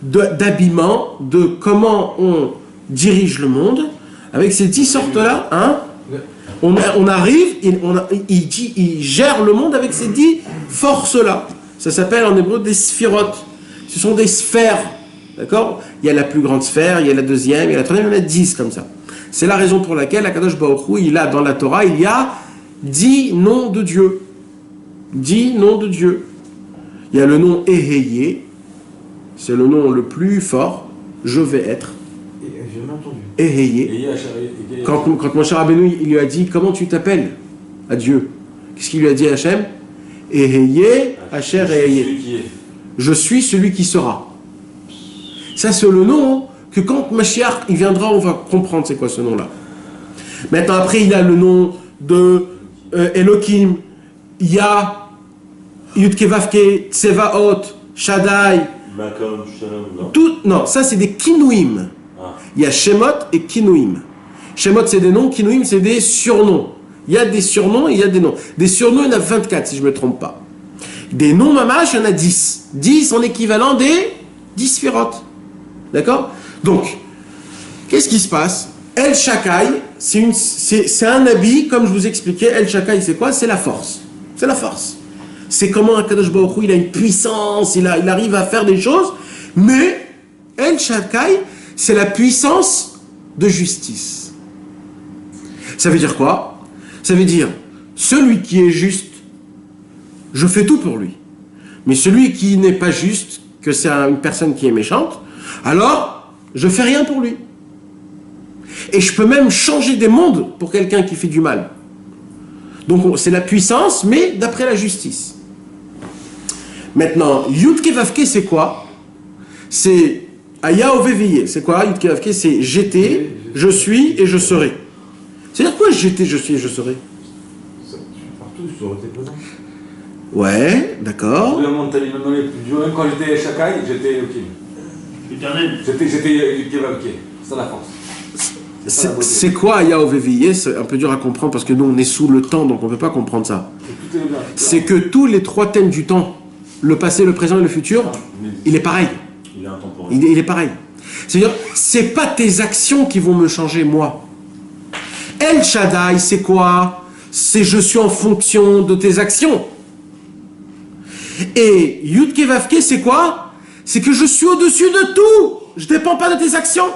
d'habillement, de comment on dirige le monde, avec ces 10 sortes-là, hein, on arrive, il gère le monde avec ces 10 forces-là. Ça s'appelle en hébreu des sphirotes. Ce sont des sphères. D'accord? Il y a la plus grande sphère, il y a la deuxième, il y a la troisième, il y en a 10 comme ça. C'est la raison pour laquelle Akadosh Baruch Hu, il a dans la Torah, il y a 10 noms de Dieu. 10 noms de Dieu. Il y a le nom Eheye, c'est le nom le plus fort, je vais être. J'ai jamais entendu. Eheye. Quand Moshe Rabbeinu, il lui a dit, comment tu t'appelles à Dieu? Qu'est-ce qu'il lui a dit à Hachem? Eheye, Hacher Eheye. Je suis celui qui sera. Ça, c'est le nom que quand Mashiach il viendra, on va comprendre c'est quoi ce nom-là. Maintenant, après, il a le nom de Elohim, Yah, Yudkevavke, Tsevaot, Shaddai. Non, ça c'est des kinouim. Il y a Shemot et kinouim. Shemot c'est des noms, kinouim c'est des surnoms. Il y a des surnoms et il y a des noms. Des surnoms, il y en a 24 si je ne me trompe pas. Des noms mamash, il y en a 10. 10 en équivalent des 10 sphirotes. D'accord? Donc, qu'est-ce qui se passe? El Shakai, c'est un habit, comme je vous expliquais. El Shakai, c'est quoi? C'est la force. C'est la force. C'est comment Akadosh Baruch Hu, il a une puissance, il arrive à faire des choses, mais El Shakai, c'est la puissance de justice. Ça veut dire quoi? Ça veut dire, celui qui est juste, je fais tout pour lui. Mais celui qui n'est pas juste, que c'est une personne qui est méchante, alors, je fais rien pour lui. Et je peux même changer des mondes pour quelqu'un qui fait du mal. Donc, c'est la puissance, mais d'après la justice. Maintenant, Yud Kevavke, c'est quoi? C'est Aya Oveviye. C'est quoi Yud Kevavke? C'est j'étais, je suis et je serai. C'est-à-dire quoi j'étais, je suis et je serai? Partout, tu aurais été présent. Ouais, d'accord. Même quand j'étais Shakai, j'étais Elohim. Éternel. J'étais Yudkevavke. C'est la force. C'est quoi Aya Oveviye? C'est un peu dur à comprendre parce que nous on est sous le temps donc on ne peut pas comprendre ça. C'est que tous les 3 thèmes du temps, le passé, le présent et le futur, il est pareil. Il est pareil. C'est-à-dire, c'est pas tes actions qui vont me changer moi. El Shaddai, c'est quoi? C'est je suis en fonction de tes actions. Et Yud Kevavke, c'est quoi? C'est que je suis au-dessus de tout. Je ne dépends pas de tes actions.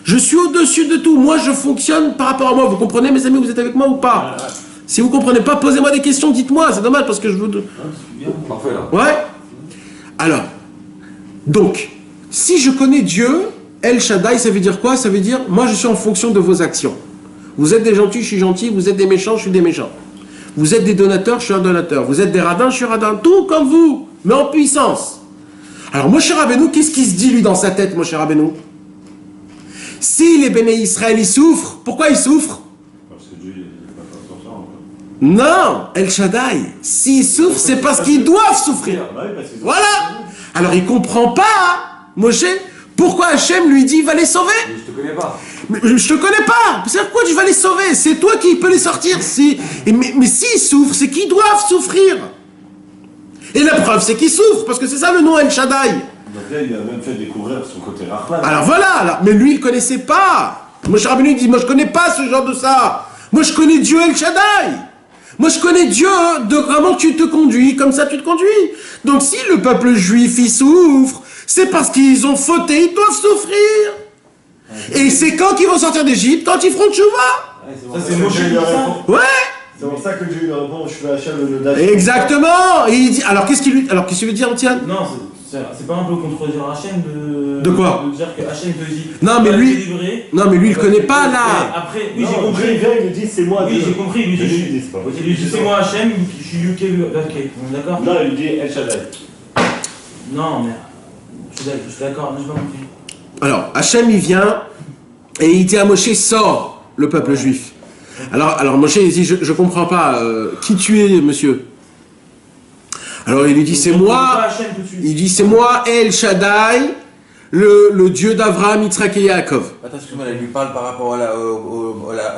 Je suis au-dessus de tout. Moi, je fonctionne par rapport à moi. Vous comprenez, mes amis, vous êtes avec moi ou pas? Si vous ne comprenez pas, posez-moi des questions, dites-moi. C'est dommage parce que je veux... Parfait, là. Ouais. Alors, donc, si je connais Dieu, El Shaddai, ça veut dire quoi? Ça veut dire, moi, je suis en fonction de vos actions. Vous êtes des gentils, je suis gentil. Vous êtes des méchants, je suis des méchants. Vous êtes des donateurs, je suis un donateur. Vous êtes des radins, je suis radin. Tout comme vous, mais en puissance. Alors Moshe Rabbeinu, qu'est-ce qui se dit lui dans sa tête, Moshe Rabbeinu? Si les Béné Israël ils souffrent, pourquoi ils souffrent? Parce que Dieu, il n'est pas comme ça. Non, El Shaddai, s'ils souffrent, c'est parce qu'ils doivent souffrir. Voilà. Alors il comprend pas, Moshe, pourquoi Hachem lui dit va les sauver. Je te connais pas. Mais je te connais pas. C'est pourquoi tu vas les sauver. C'est toi qui peux les sortir. Mais s'ils souffrent, c'est qu'ils doivent souffrir. Et la preuve, c'est qu'ils souffrent, parce que c'est ça le nom El Shaddai. Donc là, il a même fait découvrir son côté Rahman. Alors voilà, mais lui il connaissait pas. Moshe Rabbeinu dit, moi je connais pas ce genre de ça. Moi je connais Dieu El Shaddai. Moi je connais Dieu de vraiment tu te conduis, comme ça tu te conduis. Donc si le peuple juif il souffre, c'est parce qu'ils ont fauté, ils doivent souffrir. Et c'est quand qu'ils vont sortir d'Égypte, quand ils feront tchouva. Ça, c'est Moshe qui dit ça. Ouais. C'est pour ça que Dieu lui répond, je fais Hachem le Dash. Exactement. Et il dit, alors qu'est-ce qu'il veut dire, Antiane? Non, c'est pas un peu contredire Hachem De quoi? de dire que Hachem te dit. Non, mais va lui- délivrer. Non mais lui il connaît pas là. Après, oui, Non, j'ai après, il compris. vient, il lui dit, c'est moi Oui, Dieu. j'ai compris. Lui, Et lui, il dit, dit, c'est pas il lui dit, c'est moi Hachem, je suis UK. Ok, on est d'accord? Non, il lui dit El Shaddai. Non, mais. Je suis d'accord, mais j'ai pas compris. Alors Hachem il vient et il dit à Moshe sors le peuple juif. Alors Moshe il dit je comprends pas qui tu es monsieur. Alors il lui dit c'est Donc, moi. pas Hachem tout de suite. Il dit c'est moi El Shaddai, le Dieu d'Abraham, Yitzhak et Yaakov. Attends, excuse-moi, elle lui parle par rapport à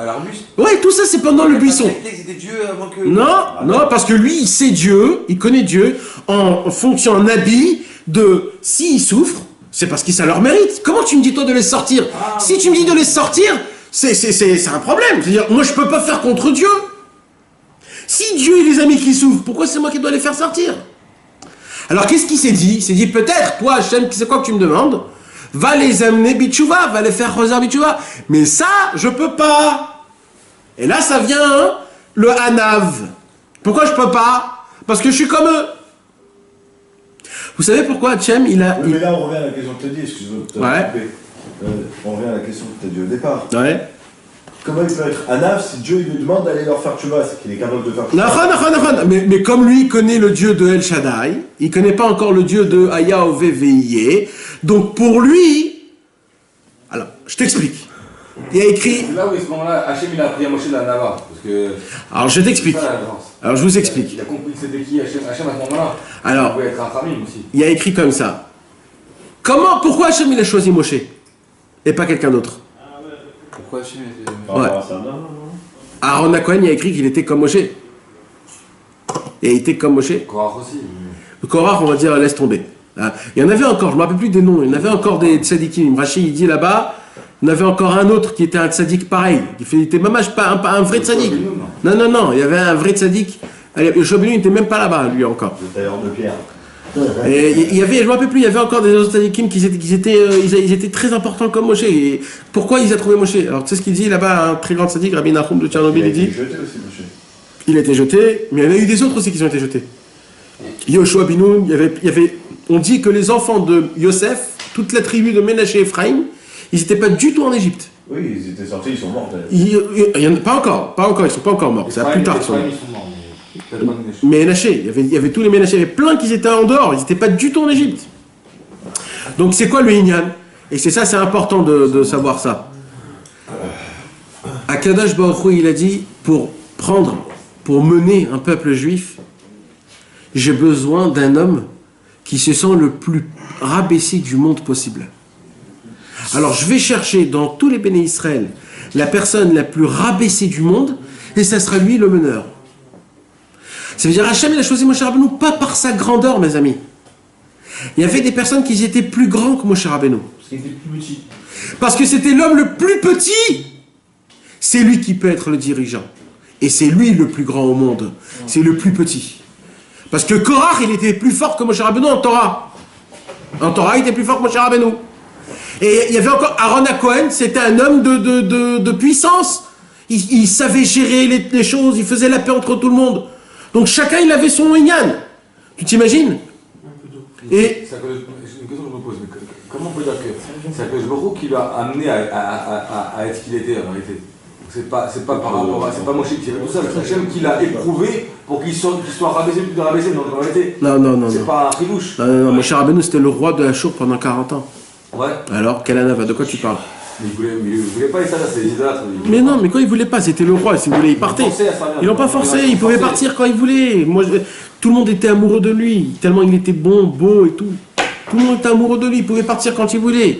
l'arbuste. Ouais, tout ça c'est pendant le buisson. C'était Dieu avant que. Non, parce que lui il sait Dieu, il connaît Dieu en fonction, en habit de s'ils souffrent, c'est parce que ça leur mérite. Comment tu me dis toi de les sortir? Si tu me dis de les sortir, c'est un problème. C'est-à-dire, moi je peux pas faire contre Dieu. Si Dieu et les amis qui souffrent, pourquoi c'est moi qui dois les faire sortir? Alors qu'est-ce qu'il s'est dit? Il s'est dit peut-être, toi Hachem, c'est quoi que tu me demandes? Va les amener bitchouva, va les faire rezer bitchouva. Mais ça, je peux pas. Et là ça vient le hanav. Pourquoi je peux pas? Parce que je suis comme eux. Vous savez pourquoi Hachem, il a... Mais là, on revient à la question que tu as dit, excuse-moi de te Ouais. couper. On revient à la question que tu as dit au départ. Ouais. Comment il peut être Anav si Dieu il lui demande d'aller leur faire tchouva? C'est qu'il est capable de faire tchouva. Nachon. Mais comme lui, il connaît le Dieu de El Shaddai, il connaît pas encore le Dieu de Aya Oveveye, donc pour lui... Alors, je t'explique. Il a écrit... C'est là où, à ce moment-là, Hachem il a appris à Moshe la Nava. Parce que. Alors, je t'explique. C'est ça la différence. Alors, je vous explique. Il a compris que c'était qui Hachem à ce moment-là. Alors, Il pouvait être un famille aussi. il a écrit comme ça. Pourquoi Hachem il a choisi Moshe et pas quelqu'un d'autre? Pourquoi Hachem était. Par rapport Ouais. à ça, non. Aaron Cohen, il a écrit qu'il était comme Moshe. Et il était comme Moshe. Korach aussi. Korach, on va dire, laisse tomber. Hein. Il y en avait encore, je ne me rappelle plus des noms, il y en avait encore des tzadikim. Rachid, il dit là-bas, il y en avait encore un autre qui était un tzadik pareil. Il était même pas un vrai tzadik. Non, il y avait un vrai tzadik. Yoshua Benu n'était même pas là-bas, lui encore. Le tailleur de pierre. Et il y avait, je ne me rappelle plus, il y avait encore des autres tzadikim ils étaient très importants comme Moshe. Et pourquoi ils ont trouvé Moshe? Alors tu sais ce qu'il dit là-bas, un très grand tzadik, Rabbi Nachum de Tchernobyl, il dit... jeté aussi, Moshe. Il a été jeté, mais il y en a eu des autres aussi qui ont été jetés. Yoshua Binu, on dit que les enfants de Yosef, toute la tribu de Ménaché et Ephraim, ils n'étaient pas du tout en Égypte. Oui, ils étaient sortis, ils sont morts. d'ailleurs. Il y en a pas encore, ils sont pas encore morts, c'est à plus tard qu'ils sont morts. Mais Ménaché, il y avait tous les Ménaché, il y avait plein qui étaient en dehors, ils n'étaient pas du tout en Égypte. Donc c'est quoi le Inyan? Et c'est ça, c'est important de savoir ça. Akadosh Baruch Hu, il a dit, pour mener un peuple juif, j'ai besoin d'un homme qui se sent le plus rabaissé du monde possible. Alors je vais chercher dans tous les béné Israël la personne la plus rabaissée du monde, et ça sera lui le meneur. Ça veut dire Hachem il a choisi Moshe Rabbeinu pas par sa grandeur, mes amis. Il y avait des personnes qui étaient plus grands que Moshe Rabbeinu. Parce qu'il était plus petit. Parce que c'était l'homme le plus petit. C'est lui qui peut être le dirigeant. Et c'est lui le plus grand au monde. C'est le plus petit. Parce que Korach, il était plus fort que Moshe Rabbeinu en Torah. En Torah, il était plus fort que Moshe Rabbeinu. Et il y avait encore Aaron Cohen, c'était un homme de puissance. Il savait gérer les choses, il faisait la paix entre tout le monde. Donc chacun, il avait son inyan. Tu t'imagines? Et C'est une question que je me pose. Mais comment on peut dire que c'est Akadosh Baruch Hu qui l'a amené à être ce qu'il était en réalité? C'est pas par rapport à. C'est pas Moshe qui fait tout ça, c'est Hachem qui l'a éprouvé pour qu'il soit rabaissé, plus de rabaissé, donc en réalité, Non. c'est pas un tridouche. Non, Moshe Rabbeinu, c'était le roi de Achour pendant 40 ans. Ouais. Alors, quel anava, de quoi tu parles? Mais il voulait pas les ça, c'est les idolâtres. Mais non, mais quand il voulait pas, c'était le roi, s'il voulait, il partait. Ils l'ont pas forcé, il pouvait partir quand il voulait. Moi, tout le monde était amoureux de lui, tellement il était bon, beau et tout. Tout le monde était amoureux de lui, il pouvait partir quand il voulait.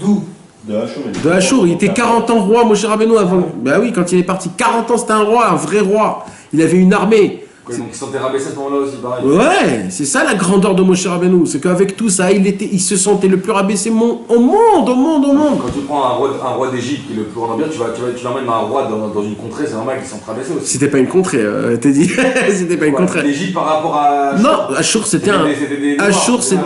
D'où? De Achour, il était 40 ans roi, Moshe Rabbeinu, avant. Bah oui, quand il est parti, 40 ans, c'était un roi, un vrai roi. Il avait une armée. Donc ils sont rabaissés à ce moment-là aussi, pareil. Ouais, c'est ça la grandeur de Moshe Rabbeinu, c'est qu'avec tout ça, il se sentait le plus rabaissé au monde. Quand tu prends un roi d'Égypte qui est le plus grand empire, tu l'emmènes un roi dans une contrée, c'est normal qu'ils sont rabaissés aussi. C'était pas une contrée, t'es dit. C'était pas une contrée. L'Égypte par rapport à. Non, Achour c'était un. Achour c'était.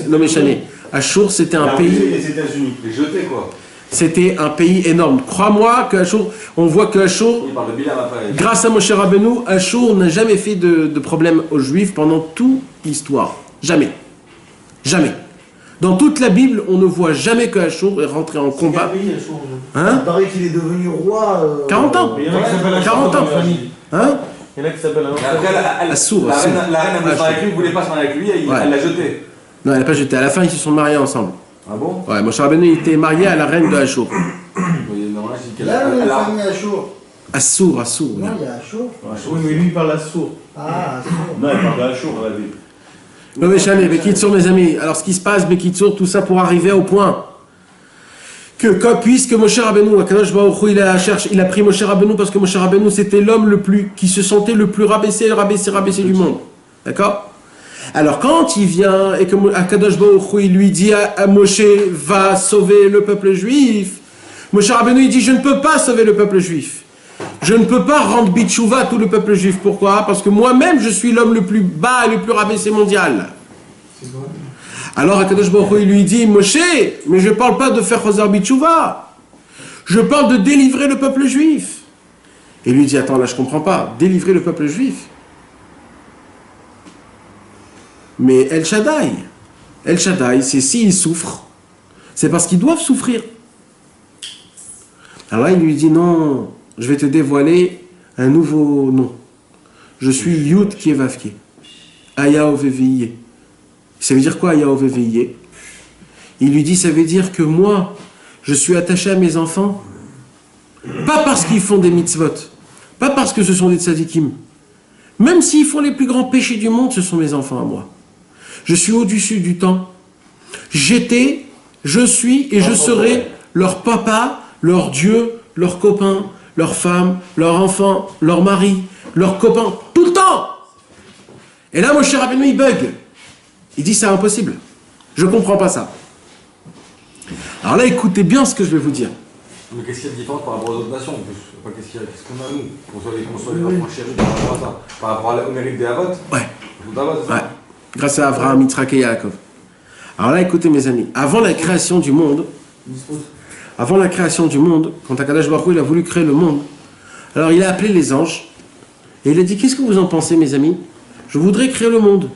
Non mais Chané. Achour c'était un pays. Les États-Unis. Les jetés quoi. C'était un pays énorme. Crois-moi que Achour, on voit que Achour, Il parle de Bilam après. grâce à Moshe Rabbeinu, Achour n'a jamais fait de problème aux Juifs pendant toute l'histoire. Jamais. Jamais. Dans toute la Bible, on ne voit jamais que Achour est rentré en combat. Hein? Il paraît qu'il est devenu roi. 40 ans. Il y en a qui s'appellent 40 ans. Hein? Il y en a qui s'appellent Assour, La Assour. reine a voulu se marier avec lui, il voulait pas se marier avec lui, elle l'a jeté. Non, elle n'a pas jeté. À la fin, ils se sont mariés ensemble. Ah bon? Ouais, Moshe Rabbeinu était marié à la reine de Achour. Oui, non, là, je dis qu'elle Là, la a. famille Achour. Assour. Non, il y a Achour. Oui, mais lui, il parle à sourd. Ah, Achour. Non, il parle d'Achour dans la vie. Non mais Chané, Bekitsour mes amis, alors ce qui se passe, Bekitsour, tout ça pour arriver au point puisque Moshe Rabbeinu, Akadosh Baruch Hu, il a pris Moshe Rabbeinu parce que Moshe Rabbeinu c'était l'homme qui se sentait le plus rabaissé du monde. D'accord? Alors quand il vient et que Akadosh Baruch Hu, il lui dit à Moshe, va sauver le peuple juif, Moshe Rabbeinu il dit, je ne peux pas sauver le peuple juif. Je ne peux pas rendre bitchouva à tout le peuple juif. Pourquoi? Parce que moi-même, je suis l'homme le plus bas et le plus rabaissé mondial. Alors, Akadosh Baruch Hu, il lui dit, Moshe, mais je ne parle pas de faire Chosar bitchouva. Je parle de délivrer le peuple juif. Et lui dit, attends, là, je ne comprends pas. Délivrer le peuple juif. Mais El Shaddai, c'est s'ils souffrent, c'est parce qu'ils doivent souffrir. Alors là, il lui dit, non, je vais te dévoiler un nouveau nom. Je suis Yud Kievavke. Aya Oveviye. Ça veut dire quoi, Aya Oveviye? Il lui dit, ça veut dire que moi, je suis attaché à mes enfants, pas parce qu'ils font des mitzvot, pas parce que ce sont des tzadikim. Même s'ils font les plus grands péchés du monde, ce sont mes enfants à moi. Je suis au-dessus du temps. J'étais, je suis et je serai leur papa, leur Dieu, leur copain, leur femme, leur enfant, leur mari, leur copain, tout le temps. Et là, Moshe Rabbeinu, il bug. Il dit, c'est impossible. Je ne comprends pas ça. Alors là, écoutez bien ce que je vais vous dire. Mais qu'est-ce qu'il y a de différent par rapport aux autres nations en plus? Enfin, qu'est-ce qu'on a nous? Qu'on soit les enfants chéris par rapport à ça? Par rapport au mérite des Havot? Ouais. Ouais. Grâce à Abraham, Yitzhak et Yaakov. Alors là, écoutez mes amis, avant la création du monde, quand Akadosh Baruch Hu, il a voulu créer le monde, alors il a appelé les anges, et il a dit, qu'est-ce que vous en pensez mes amis? Je voudrais créer le monde.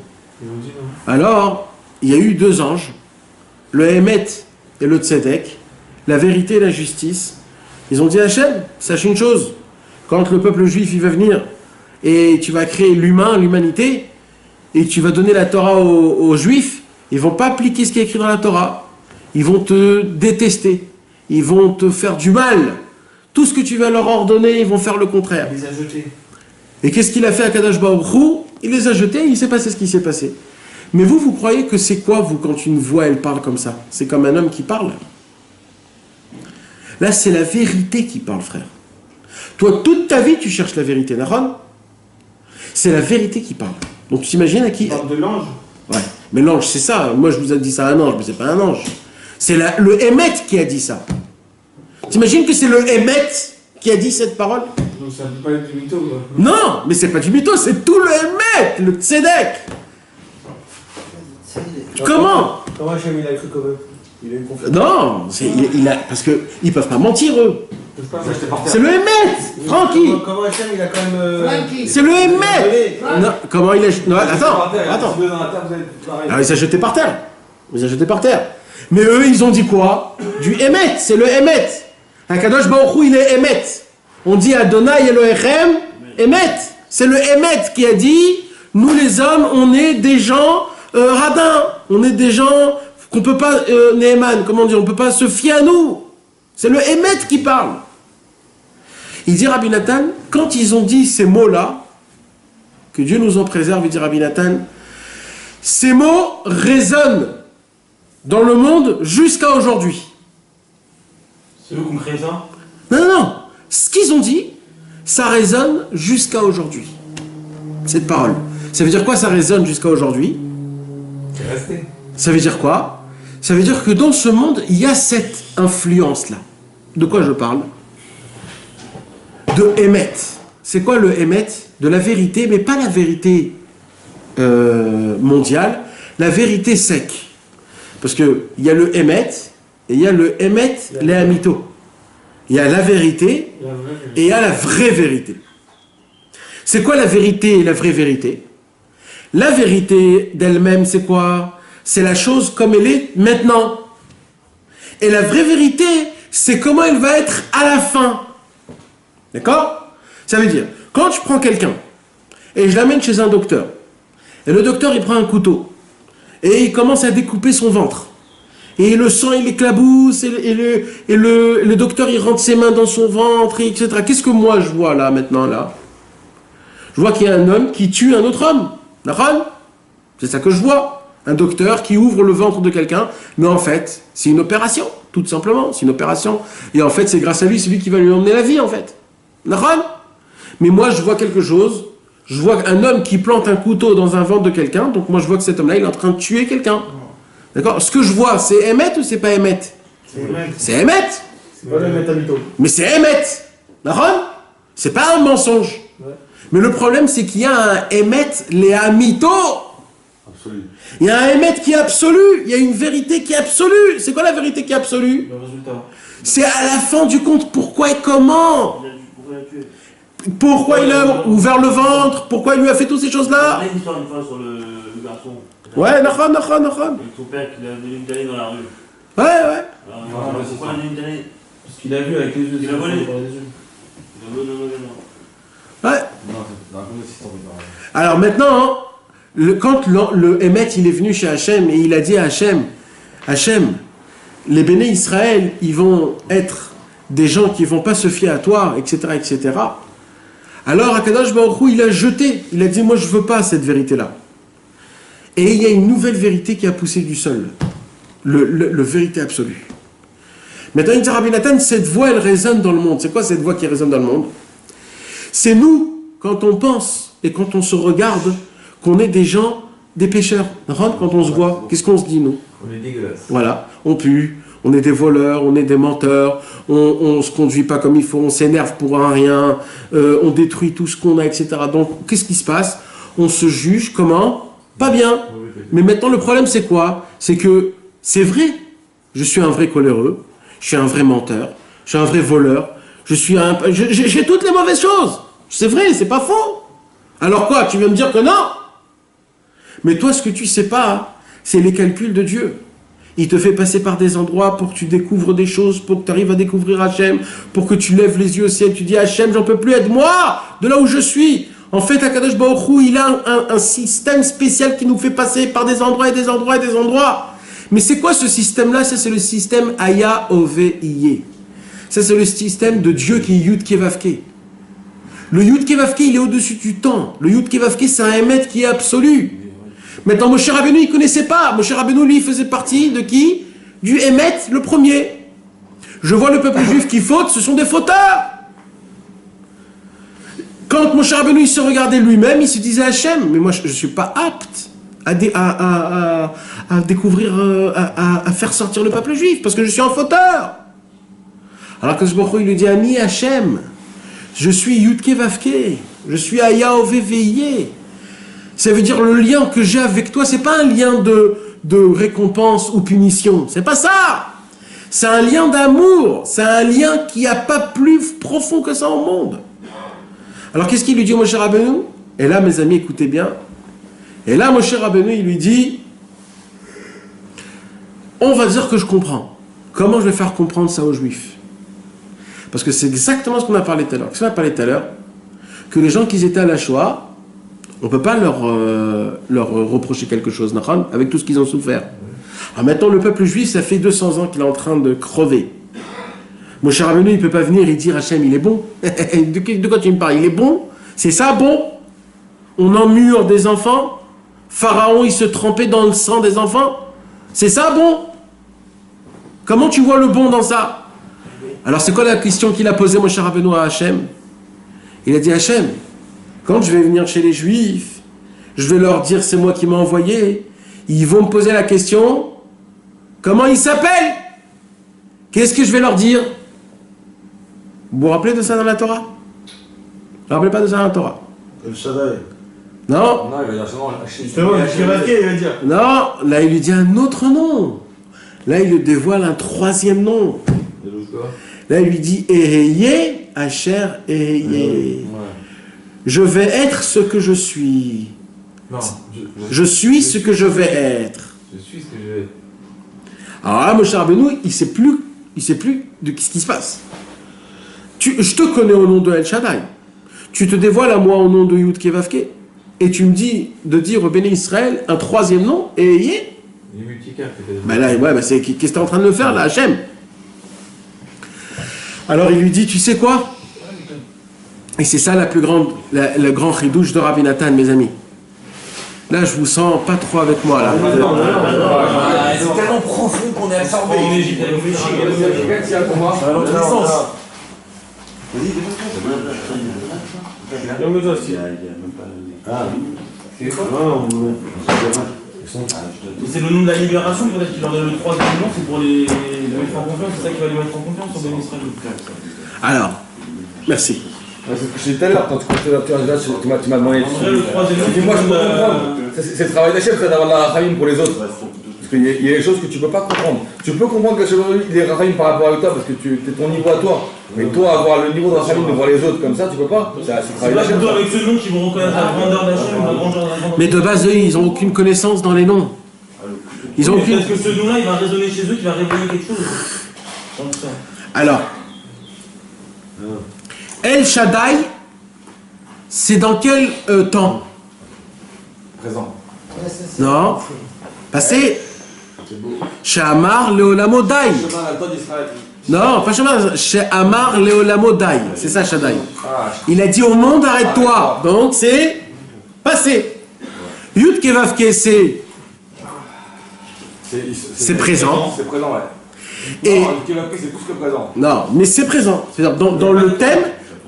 Alors, il y a eu deux anges, le Hémet et le Tzedek, la vérité et la justice. Ils ont dit à Hachem, sache une chose, quand le peuple juif il va venir, et tu vas créer l'humanité, et tu vas donner la Torah aux Juifs, ils ne vont pas appliquer ce qui est écrit dans la Torah. Ils vont te détester. Ils vont te faire du mal. Tout ce que tu vas leur ordonner, ils vont faire le contraire. Il les a jetés. Et qu'est-ce qu'il a fait à Kadosh Baruch Hu? Il les a jetés, il s'est passé ce qui s'est passé. Mais vous croyez que c'est quoi, vous, quand une voix, elle parle comme ça? C'est comme un homme qui parle. Là, c'est la vérité qui parle, frère. Toi, toute ta vie, tu cherches la vérité, Nahon? C'est la vérité qui parle. Donc tu t'imagines à qui? Tu parles de l'ange? Ouais, mais l'ange c'est ça. Moi je vous ai dit ça à un ange, mais c'est pas un ange. C'est le Hémet qui a dit ça. T'imagines que c'est le Hémet qui a dit cette parole? Donc ça peut pas être du mytho quoi. Non, mais c'est pas du mytho, c'est tout le Hémet, le Tzedek. Comment? Comment Hachem il a cru quand même? Il a une confiance. Non, parce qu'ils peuvent pas mentir eux. C'est le Hémet, Francky. Comment Hachem il a quand même. C'est le Hémet. Non, comment il a... Non, attends. Alors il s'est jeté par terre. Mais eux, ils ont dit quoi? Du Hémet, c'est le Hémet. Akadosh Baruch Hu, il est Hémet. On dit Adonai Elohechem, Hémet. C'est le Emet qui a dit, nous les hommes, on est des gens radins, on est des gens qu'on peut pas, Neeman, comment dire, on peut pas se fier à nous. C'est le Emet qui parle. Il dit Rabbi Nathan, quand ils ont dit ces mots-là, que Dieu nous en préserve, il dit Rabbi Nathan, ces mots résonnent dans le monde jusqu'à aujourd'hui. C'est eux qui ont créé ça? Non, non, non. Ce qu'ils ont dit, ça résonne jusqu'à aujourd'hui. Cette parole. Ça veut dire quoi, ça résonne jusqu'à aujourd'hui? C'est resté. Ça veut dire quoi? Ça veut dire que dans ce monde, il y a cette influence-là. De quoi je parle? De Emet. C'est quoi le Emet? De la vérité, mais pas la vérité mondiale, la vérité sec. Parce qu'il y a le Emet, et il y a le Emet Lehamito. Il y a la vérité, et il y a la vraie vérité. C'est quoi la vérité et la vraie vérité? La vérité d'elle-même, c'est quoi? C'est la chose comme elle est maintenant. Et la vraie vérité, c'est comment elle va être à la fin. D'accord? Ça veut dire, quand je prends quelqu'un, et je l'amène chez un docteur, et le docteur, il prend un couteau, et il commence à découper son ventre. Et le sang, il éclabousse, et le docteur, il rentre ses mains dans son ventre, et etc. Qu'est-ce que moi, je vois là, maintenant, là? Je vois qu'il y a un homme qui tue un autre homme. D'accord? C'est ça que je vois. Un docteur qui ouvre le ventre de quelqu'un, mais en fait, c'est une opération, tout simplement. C'est une opération. Et en fait, c'est grâce à lui, c'est lui qui va lui emmener la vie, en fait. D'accord? Mais moi, je vois quelque chose. Je vois un homme qui plante un couteau dans un ventre de quelqu'un. Donc moi, je vois que cet homme-là, il est en train de tuer quelqu'un. D'accord? Ce que je vois, c'est Emet ou c'est pas Emet? C'est Emet. C'est pas le Emet Amito. Mais c'est Emet. D'accord? C'est pas un mensonge. Ouais. Mais le problème, c'est qu'il y a un Emet Lehamito. Absolu. Il y a un Emet qui est absolu. Il y a une vérité qui est absolue. C'est quoi la vérité qui est absolue? Le résultat. C'est à la fin du compte pourquoi et comment. Pourquoi il a ouvert le ventre? Pourquoi il lui a fait toutes ces choses-là? Il y a une histoire une fois sur le garçon. Ouais, nachon. Avec son père qui l'a donné une tannée dans la rue. Ouais, ouais. Alors, pourquoi il a donné une tannée? Parce qu'il a vu avec les yeux. Il a volé. Dans les yeux. Non. Ouais. Non, c'est un peu aussi tombé dans Alors maintenant, quand le Emet il est venu chez Hachem et il a dit à Hachem, les béné Israël, ils vont être des gens qui vont pas se fier à toi, etc., etc. Alors Akadosh Baruch Hu, il a jeté, il a dit moi je veux pas cette vérité-là. Et il y a une nouvelle vérité qui a poussé du sol, le vérité absolue. Maintenant il dit Rabbi Nathan, cette voix elle résonne dans le monde. C'est quoi cette voix qui résonne dans le monde? C'est nous, quand on pense et quand on se regarde, qu'on est des gens, des pécheurs. Quand on se voit, qu'est-ce qu'on se dit, nous? On est dégueulasse. Voilà, on pue, on est des voleurs, on est des menteurs, on ne se conduit pas comme il faut, on s'énerve pour un rien, on détruit tout ce qu'on a, etc. Donc, qu'est-ce qui se passe? On se juge, comment? Pas bien. Mais maintenant, le problème, c'est quoi? C'est que, c'est vrai, je suis un vrai coléreux, je suis un vrai menteur, je suis un vrai voleur, j'ai toutes les mauvaises choses. C'est vrai, c'est pas faux. Alors quoi, tu veux me dire que non? Mais toi, ce que tu sais pas, c'est les calculs de Dieu. Il te fait passer par des endroits pour que tu découvres des choses, pour que tu arrives à découvrir Hachem, pour que tu lèves les yeux au ciel, tu dis Hachem, j'en peux plus, aide-moi de là où je suis. En fait, Akadosh Baruch Hu, il a un système spécial qui nous fait passer par des endroits et des endroits et des endroits. Mais c'est quoi ce système-là? Ça, c'est le système Aya Ove Iye. Ça, c'est le système de Dieu qui est Yud Kevavke. Le Yud Kevavke, il est au-dessus du temps. Le Yud Kevavke, c'est un Emet qui est absolu. Maintenant, Moshe Rabbeinu, il ne connaissait pas. Moshe Rabbeinu, lui, il faisait partie de qui? Du Emet, le premier. Je vois le peuple juif qui faute, ce sont des fauteurs. Quand Moshe Rabbeinu, il se regardait lui-même, il se disait Hachem, mais moi, je ne suis pas apte à découvrir, à faire sortir le peuple juif, parce que je suis un fauteur. Alors que Baruch Hu, il lui dit, Ami Hachem, je suis Yudke Vavke, je suis Aya Ove Veye. Ça veut dire le lien que j'ai avec toi, c'est pas un lien de récompense ou punition, c'est pas ça. C'est un lien d'amour, c'est un lien qui n'a pas plus profond que ça au monde. Alors qu'est-ce qu'il lui dit au Moshe Rabbeinu? Et là, mes amis, écoutez bien. Et là, Moshe Rabbeinu, il lui dit, on va dire que je comprends. Comment je vais faire comprendre ça aux Juifs? Parce que c'est exactement ce qu'on a parlé tout à l'heure. Qu'est-ce qu'on a parlé tout à l'heure? que les gens qui étaient à la Shoah, on ne peut pas leur reprocher quelque chose, avec tout ce qu'ils ont souffert. Alors maintenant, le peuple juif, ça fait 200 ans qu'il est en train de crever. Moshe Rabbeinu, il ne peut pas venir et dire Hachem, il est bon. De quoi tu me parles? Il est bon? C'est ça, bon? On emmure des enfants? Pharaon, il se trempait dans le sang des enfants? C'est ça, bon? Comment tu vois le bon dans ça? Alors, c'est quoi la question qu'il a posée, Moshe Rabbeinu, à Hachem? Il a dit, Hachem, quand je vais venir chez les Juifs, je vais leur dire, c'est moi qui m'ai envoyé. Ils vont me poser la question, comment ils s'appellent? Qu'est-ce que je vais leur dire? Vous vous rappelez de ça dans la Torah? Vous ne vous rappelez pas de ça dans la Torah? El Shaddai. Non? Non, il va dire seulement Hachem. Justement, il va dire. Non, là il lui dit un autre nom. Là il lui dévoile un troisième nom. Là il lui dit Eheye, Asher Eheye. Je vais être ce que je suis. Non, Je suis ce que je vais être. Je suis ce que je vais. Alors là, Moshe Rabbeinu, il sait plus de ce qui se passe. Je te connais au nom de El Shaddai. Tu te dévoiles à moi au nom de Yud Kevavke. Et tu me dis de dire au Béné Israël un troisième nom, Eheye. Il est multicarte, peut-être. Ben là, ouais, qu'est-ce que tu es en train de me faire là, Hachem? Alors il lui dit, tu sais quoi? Et c'est ça le grand chidouche de Rabbi Nathan, mes amis. Là, je vous sens pas trop avec moi, là. C'est tellement profond qu'on est absorbé. En Égypte, elle réfléchit. Il y a un combat. Ça va dans tous les sens. Il y a même pas. Ah, C'est quoi? C'est le nom de la libération, peut-être qu'il leur donne le troisième nom, c'est pour les mettre en confiance, c'est ça qui va les mettre en confiance sur Ben Israël. Alors, merci. C'est ce que je disais tout à l'heure, quand tu m'as demandé. Le troisième nom, Moi, je peux comprendre. C'est le travail d'Hachem, c'est d'avoir la rachamim pour les autres. Parce qu'il y a des choses que tu ne peux pas comprendre. Tu peux comprendre que il est rachamim par rapport à toi, parce que tu es ton niveau à toi. Mais toi, avoir le niveau de rachamim de voir les autres comme ça, tu peux pas. C'est le c'est travail pas d'Hachem. plutôt avec ce nom qu'ils vont reconnaître la grandeur d'Hachem, la grandeur de la grandeur. Mais de base, eux, ils n'ont aucune connaissance dans les noms. Ils ont aucune... Peut-être que ce nom-là, il va résonner chez eux, qui va révéler quelque chose. Donc ça. Alors, El Shaddai, c'est dans quel temps? Présent. Non. Passé. Shamar Leolamo Dai. Chemin à le temps d'Israël. Non, pas Shamar. Shamar Leolamo Dai. C'est ça, Shaddai. Il a dit au monde, arrête-toi. Donc, c'est passé. Yud Kevavke, c'est présent. C'est présent, ouais. Et Non, le Kevavke, c'est plus que présent. non, mais c'est présent. C'est-à-dire, dans le thème,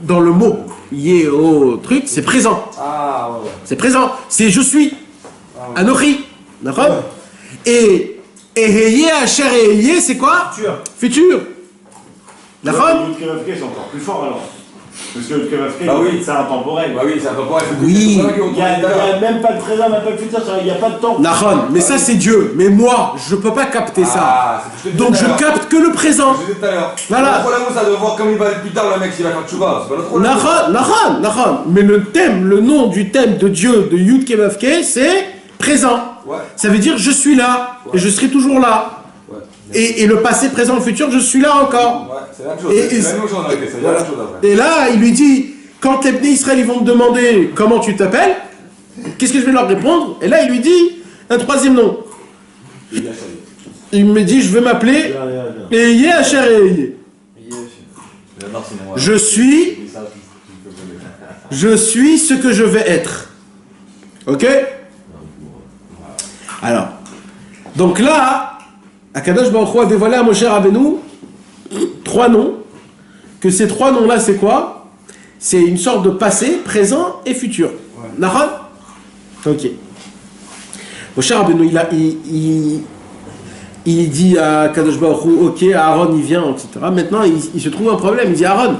dans le mot lié au truc, c'est présent. Ah, ouais, ouais. C'est présent. C'est je suis. Anochi. D'accord? Et Eheye, Asher Eheye, c'est quoi? Futur. D'accord? Le Kevavke, c'est encore plus fort alors. Parce que le Kevavke, Bah oui. c'est intemporel. Bah oui, c'est intemporel. Oui. Il n'y a même pas de présent, même pas de futur, il n'y a pas de temps. Nahon, mais ça c'est Dieu. Mais moi, je peux pas capter ça. Ah, c'est ce que Donc je capte que le présent. Je disais tout à l'heure. Voilà. Le problème, ça de voir comme il va être plus tard, le mec, s'il va faire tchouva. C'est pas notre problème. Nahon. Mais le thème, le nom du thème de Dieu de Yud Kevavke, c'est présent. Ouais. Ça veut dire je suis là et je serai toujours là. Ouais. Et le passé, présent, le futur, je suis là encore. Ouais, c'est la même chose. Et- C'est la même chose en réalité. C'est la même chose après. Et là, il lui dit, quand les Bnei Israël ils vont me demander comment tu t'appelles, qu'est-ce que je vais leur répondre? Et là, il lui dit un troisième nom. Il me dit, je vais m'appeler Eheye Asher Eheye. Je suis ce que je vais être. Ok? Alors, donc là, Akadosh Baruch Hu a dévoilé à Moshe Rabbeinu 3 noms. Que ces 3 noms-là, c'est quoi? C'est une sorte de passé, présent et futur. Nahon? Ok. Moshe Rabbeinu, il dit à Kadosh Baruch Hu, ok, Aaron il vient, etc. Maintenant, il se trouve un problème. Il dit, Aaron,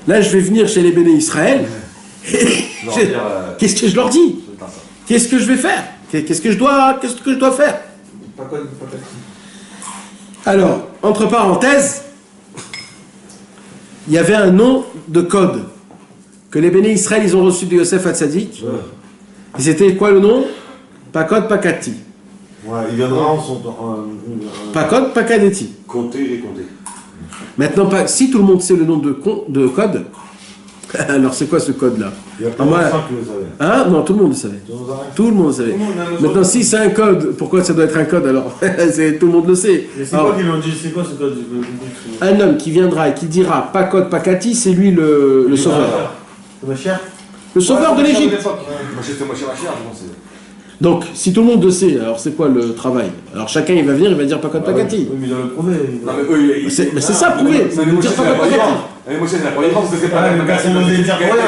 là je vais venir chez les Béné Israël. Qu'est-ce que je leur dis? Qu'est-ce que je vais faire? Qu'est-ce que je dois faire? Alors, entre parenthèses, il y avait un nom de code que les Béné Israël ils ont reçu de Yosef Hatzadik. Et c'était quoi le nom? Pakod Pakati. Ouais, il viendra en son temps. Pakod Pakadeti. Compter et compter. Maintenant, si tout le monde sait le nom de code, Alors c'est quoi ce code-là? Il y a Ah, moi- plein de gens qui le savaient. Hein? Non, tout le monde le savait. Tout le monde le savait. Maintenant, si c'est un code, pourquoi ça doit être un code alors? Tout le monde le sait. Mais c'est Alors, quoi qui l'ont dit? C'est quoi ce code? un homme qui viendra et qui dira pas code, pas Kati, c'est lui le sauveur. Ma chère. Le sauveur de l'Égypte. Moi, c'était moi chez ma chère, je pense. Donc, si tout le monde le sait, alors c'est quoi le travail? Alors chacun il va venir, il va dire pas code, pas Kati. Oui, mais il doit le prouver. Non, mais eux, ils. Mais c'est ça, prouver. Mais C'est de moi, dire c'est pas la code, pas Kati. première. Mais moi, c'est la première parce que c'est pas Ah, mais personne n'osait le dire pour rien.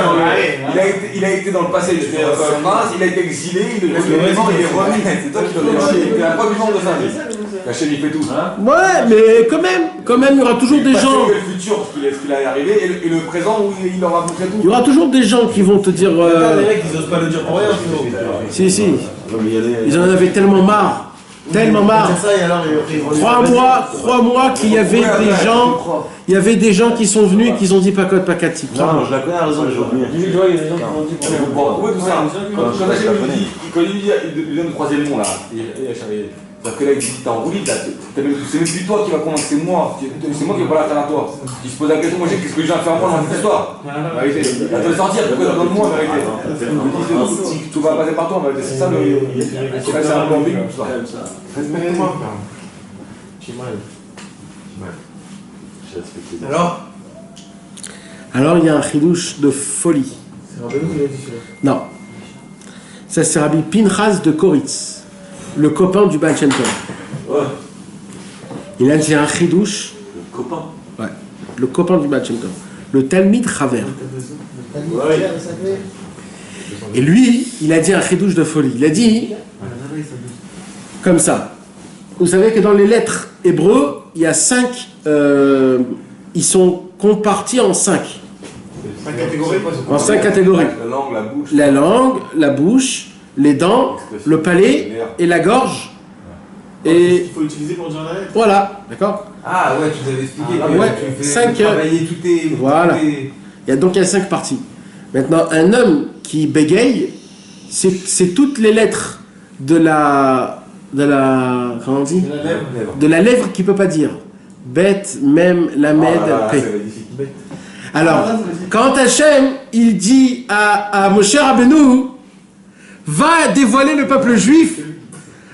Il a été dans le passé, il était en France, il a été exilé, il est revenu, il est revenu. C'est toi qui dois le dire. Il a pas vivant de ça. Cachet, il fait tout. Ouais, mais quand même, il y aura toujours des gens. Le futur, ce qu'il est arrivé, et le présent où il leur a montré tout. Il y aura toujours des gens qui vont te dire. Les mecs, ils osent pas le dire pour rien, frérot. Si. Non, mais il y a des- Ils en avaient tellement marre. Tellement marre. Dire ça et alors ils vont Crois-moi qu'il y avait des gens qui sont venus et qui ont dit pas code, pas Kati. Non, je la connais, à raison, j'ai oublié. Dis-lui, tu vois, il y a des gens qui l'ont dit pour rien. Bon, ouais, tout ça. Quand Hachem lui donne le troisième nom là, c'est-à-dire que là il dit t'es en roue libre, c'est même plus toi qui va convaincre, c'est moi qui vais pas la faire à toi. Il se pose la question, moi qu'est-ce que j'ai à faire moi dans cette histoire? La vérité, à te le sortir, pourquoi t'as besoin de moi en vérité? Tout va passer par toi en vérité, c'est ça c'est un peu ambigu tout ça. Respecte-moi, frère. J'ai mal. Alors il y a un chidouche de folie. C'est Rabbeinu qui l'a dit celui-là. Non. Ça c'est Rabbi Pinchas de Koritz, le copain du Baal Shem Tov. Il a dit un chidouche. Le copain. Ouais. Le copain du Baal Shem Tov. Le Talmid Chaver. Et lui, il a dit un chidouche de folie. Il a dit comme ça. Vous savez que dans les lettres hébreux, il y a 5. Ils sont compartis en 5. 5 catégories. En 5 catégories. La langue, la bouche. La langue, la bouche, les dents, le palais et la gorge. Et Il faut utiliser pour dire la lettre. voilà, d'accord? Ah ouais, tu t'avais expliqué Ah, que ouais, tu fais 5, travailler toutes tes... voilà. Donc il y a 5 parties. Maintenant, un homme qui bégaye, c'est toutes les lettres de la comment on dit? De la lèvre qu'il peut pas dire. Bête, même, lamed, p. Alors, quand Hachem, il dit à Moshe Rabbeinu, va dévoiler le peuple juif.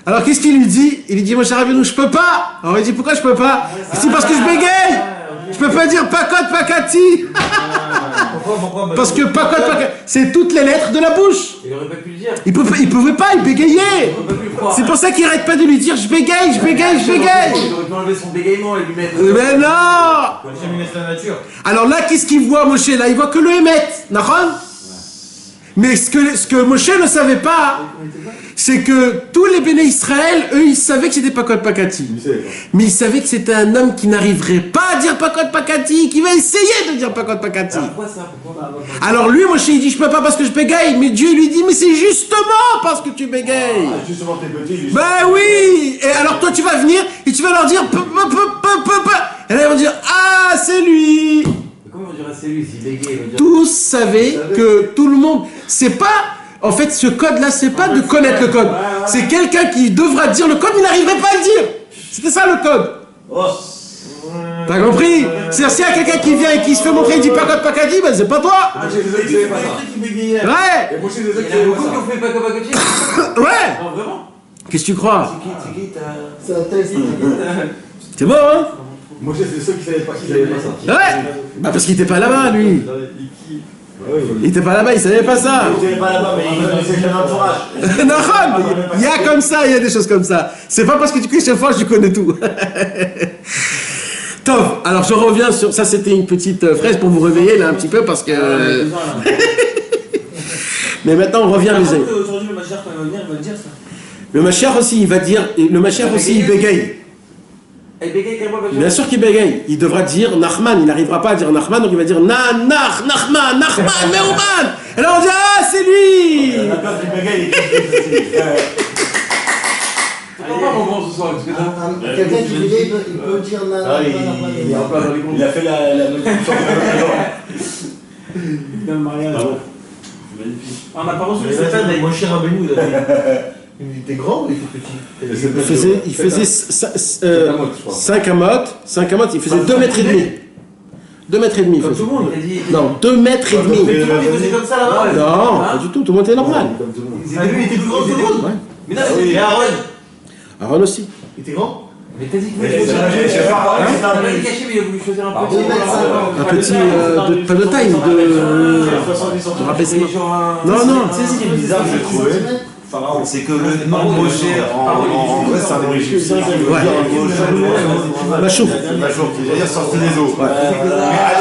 Alors qu'est-ce qu'il lui dit? Il lui dit, Moshe Rabbeinu, je peux pas. Alors il dit, pourquoi je peux pas? Il dit, parce que je bégaye. Je peux pas dire pakot, pakati. Pourquoi Parce que pakot, pakati, c'est toutes les lettres de la bouche. Il aurait pas pu le dire. Il pouvait pas, il bégayait. C'est pour ça qu'il arrête pas de lui dire, je bégaye, je bégaye, je bégaye. Il aurait pu enlever son bégaiement et lui mettre... Mais non. Hachem, il laisse la nature. Alors là, qu'est-ce qu'il voit, Moshe? Là, il voit que le Hémet, d'accord? Mais ce que Moshe ne savait pas, c'est que tous les béné Israël, eux, ils savaient que c'était Pakot Pakati. Mais ils savaient que c'était un homme qui n'arriverait pas à dire Pakot Pakati, qui va essayer de dire Pakot Pakati. Pourquoi ça? Pourquoi? Alors lui, Moshe, il dit, je peux pas parce que je bégaye. Mais Dieu lui dit, mais c'est justement parce que tu bégayes. Ah, justement, t'es petit. Ben oui. Et alors toi, tu vas venir et tu vas leur dire, et là, ils vont dire, ah, c'est lui. Comment on dirait c'est lui s'il bégaye? Il va dire... Tous savaient que tout le monde, c'est pas, en fait, ce code-là, c'est pas de connaître le code. C'est quelqu'un qui devra dire le code, mais il n'arriverait pas à le dire. C'était ça le code. T'as compris? C'est-à-dire, s'il y a quelqu'un qui vient et qui se fait montrer, il dit pas code, pas qu'à dire, ben c'est pas toi. Moi j'ai des qui pas ça. Ouais. Et moi j'ai des Il y en a beaucoup qui ont fait pas comme un Ouais. Non, vraiment? Qu'est-ce que tu crois? C'est qui t'as... C'est un test. C'est bon, hein? Moi, c'est ceux qui savaient pas ça. Ouais. Bah parce qu'il était pas là-bas, lui. Il était pas là-bas, il savait pas ça. Vous n'êtes pas là-bas, mais c'est un entourage. Non, il y a comme ça, il y a des choses comme ça. C'est pas parce que tu connais chaque fois que tu connais tout. Top. Alors je reviens sur ça. C'était une petite fraise pour vous réveiller là un petit peu parce que. Mais maintenant on revient les amis. Aujourd'hui, le Mashiach, quand il va venir, il va dire ça. Le Mashiach aussi, il va dire. Le Mashiach aussi, il bégaye. Elle bégaye quand même. Bien sûr qu'il bégaye. Il devra dire Nachman. Il n'arrivera pas à dire Nachman, donc il va dire Nachman, Meuman. Et là on dit ah c'est lui. Pourquoi pas mon grand ce soir? Quelqu'un qui bégaye, il peut dire Il a fait la Dans le mariage. On n'a pas reçu le Satan avec Moshe Rabbeinu. Il était grand ou il était petit? Il faisait 5 amotes, il faisait 2 mètres et demi. 2 mètres et demi. Comme tout le monde. Non, 2 mètres et demi. Tout le monde, il faisait comme ça là-bas. Non, pas du tout, tout le monde était normal. Lui, il était plus grand que tout le monde. Ouais. Mais non, Et Aaron, Aaron aussi. il était grand. mais t'as dit que Mais c'est pas il a caché, mais il a voulu choisir un peu. Un petit, pas de taille, de rabaissement. Non, non. Tu sais ce qui est bizarre, j'ai trouvé, c'est que le nom de Moshe, en vrai, c'est un nom égyptien qui veut dire Machouf. Machouf, qui veut dire sorti des eaux. Mais à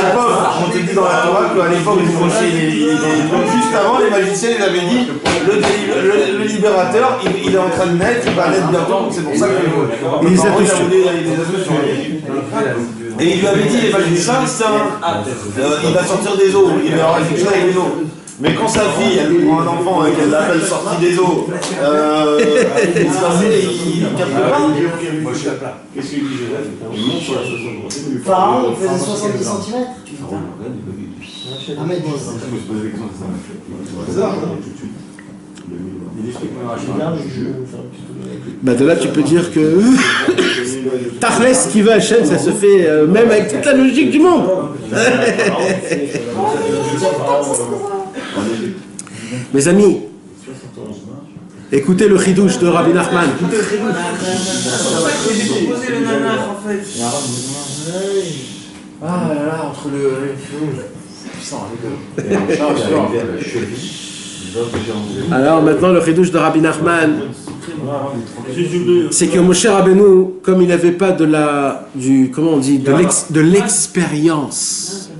l'époque, on te dit dans la Torah qu'à l'époque du Moshe, juste avant, les magiciens, ils avaient dit le libérateur, il est en train de naître, il va naître bientôt, c'est pour ça que Il les a tous tués. Et il lui avait dit, les magiciens, il va sortir des eaux, il va avoir quelque chose avec les eaux. Mais quand sa fille, elle prend un enfant et qu'elle l'appelle sorti des eaux, il capte pas. Qu'est-ce qu'il dit, Joseph? Pharaon, il faisait 70 cm. Bah de là tu peux dire que Tachlès qui veut Hachem, ça se fait même avec toute la logique du monde. Mes amis, écoutez le chidouche de Rabbi Nachman. J'ai proposé le nanach en fait. Ah là là, entre le. Puissant, Alors maintenant le chidouche de Rabbi Nachman, c'est que Moshe Rabbeinu, comme il n'avait pas de l'expérience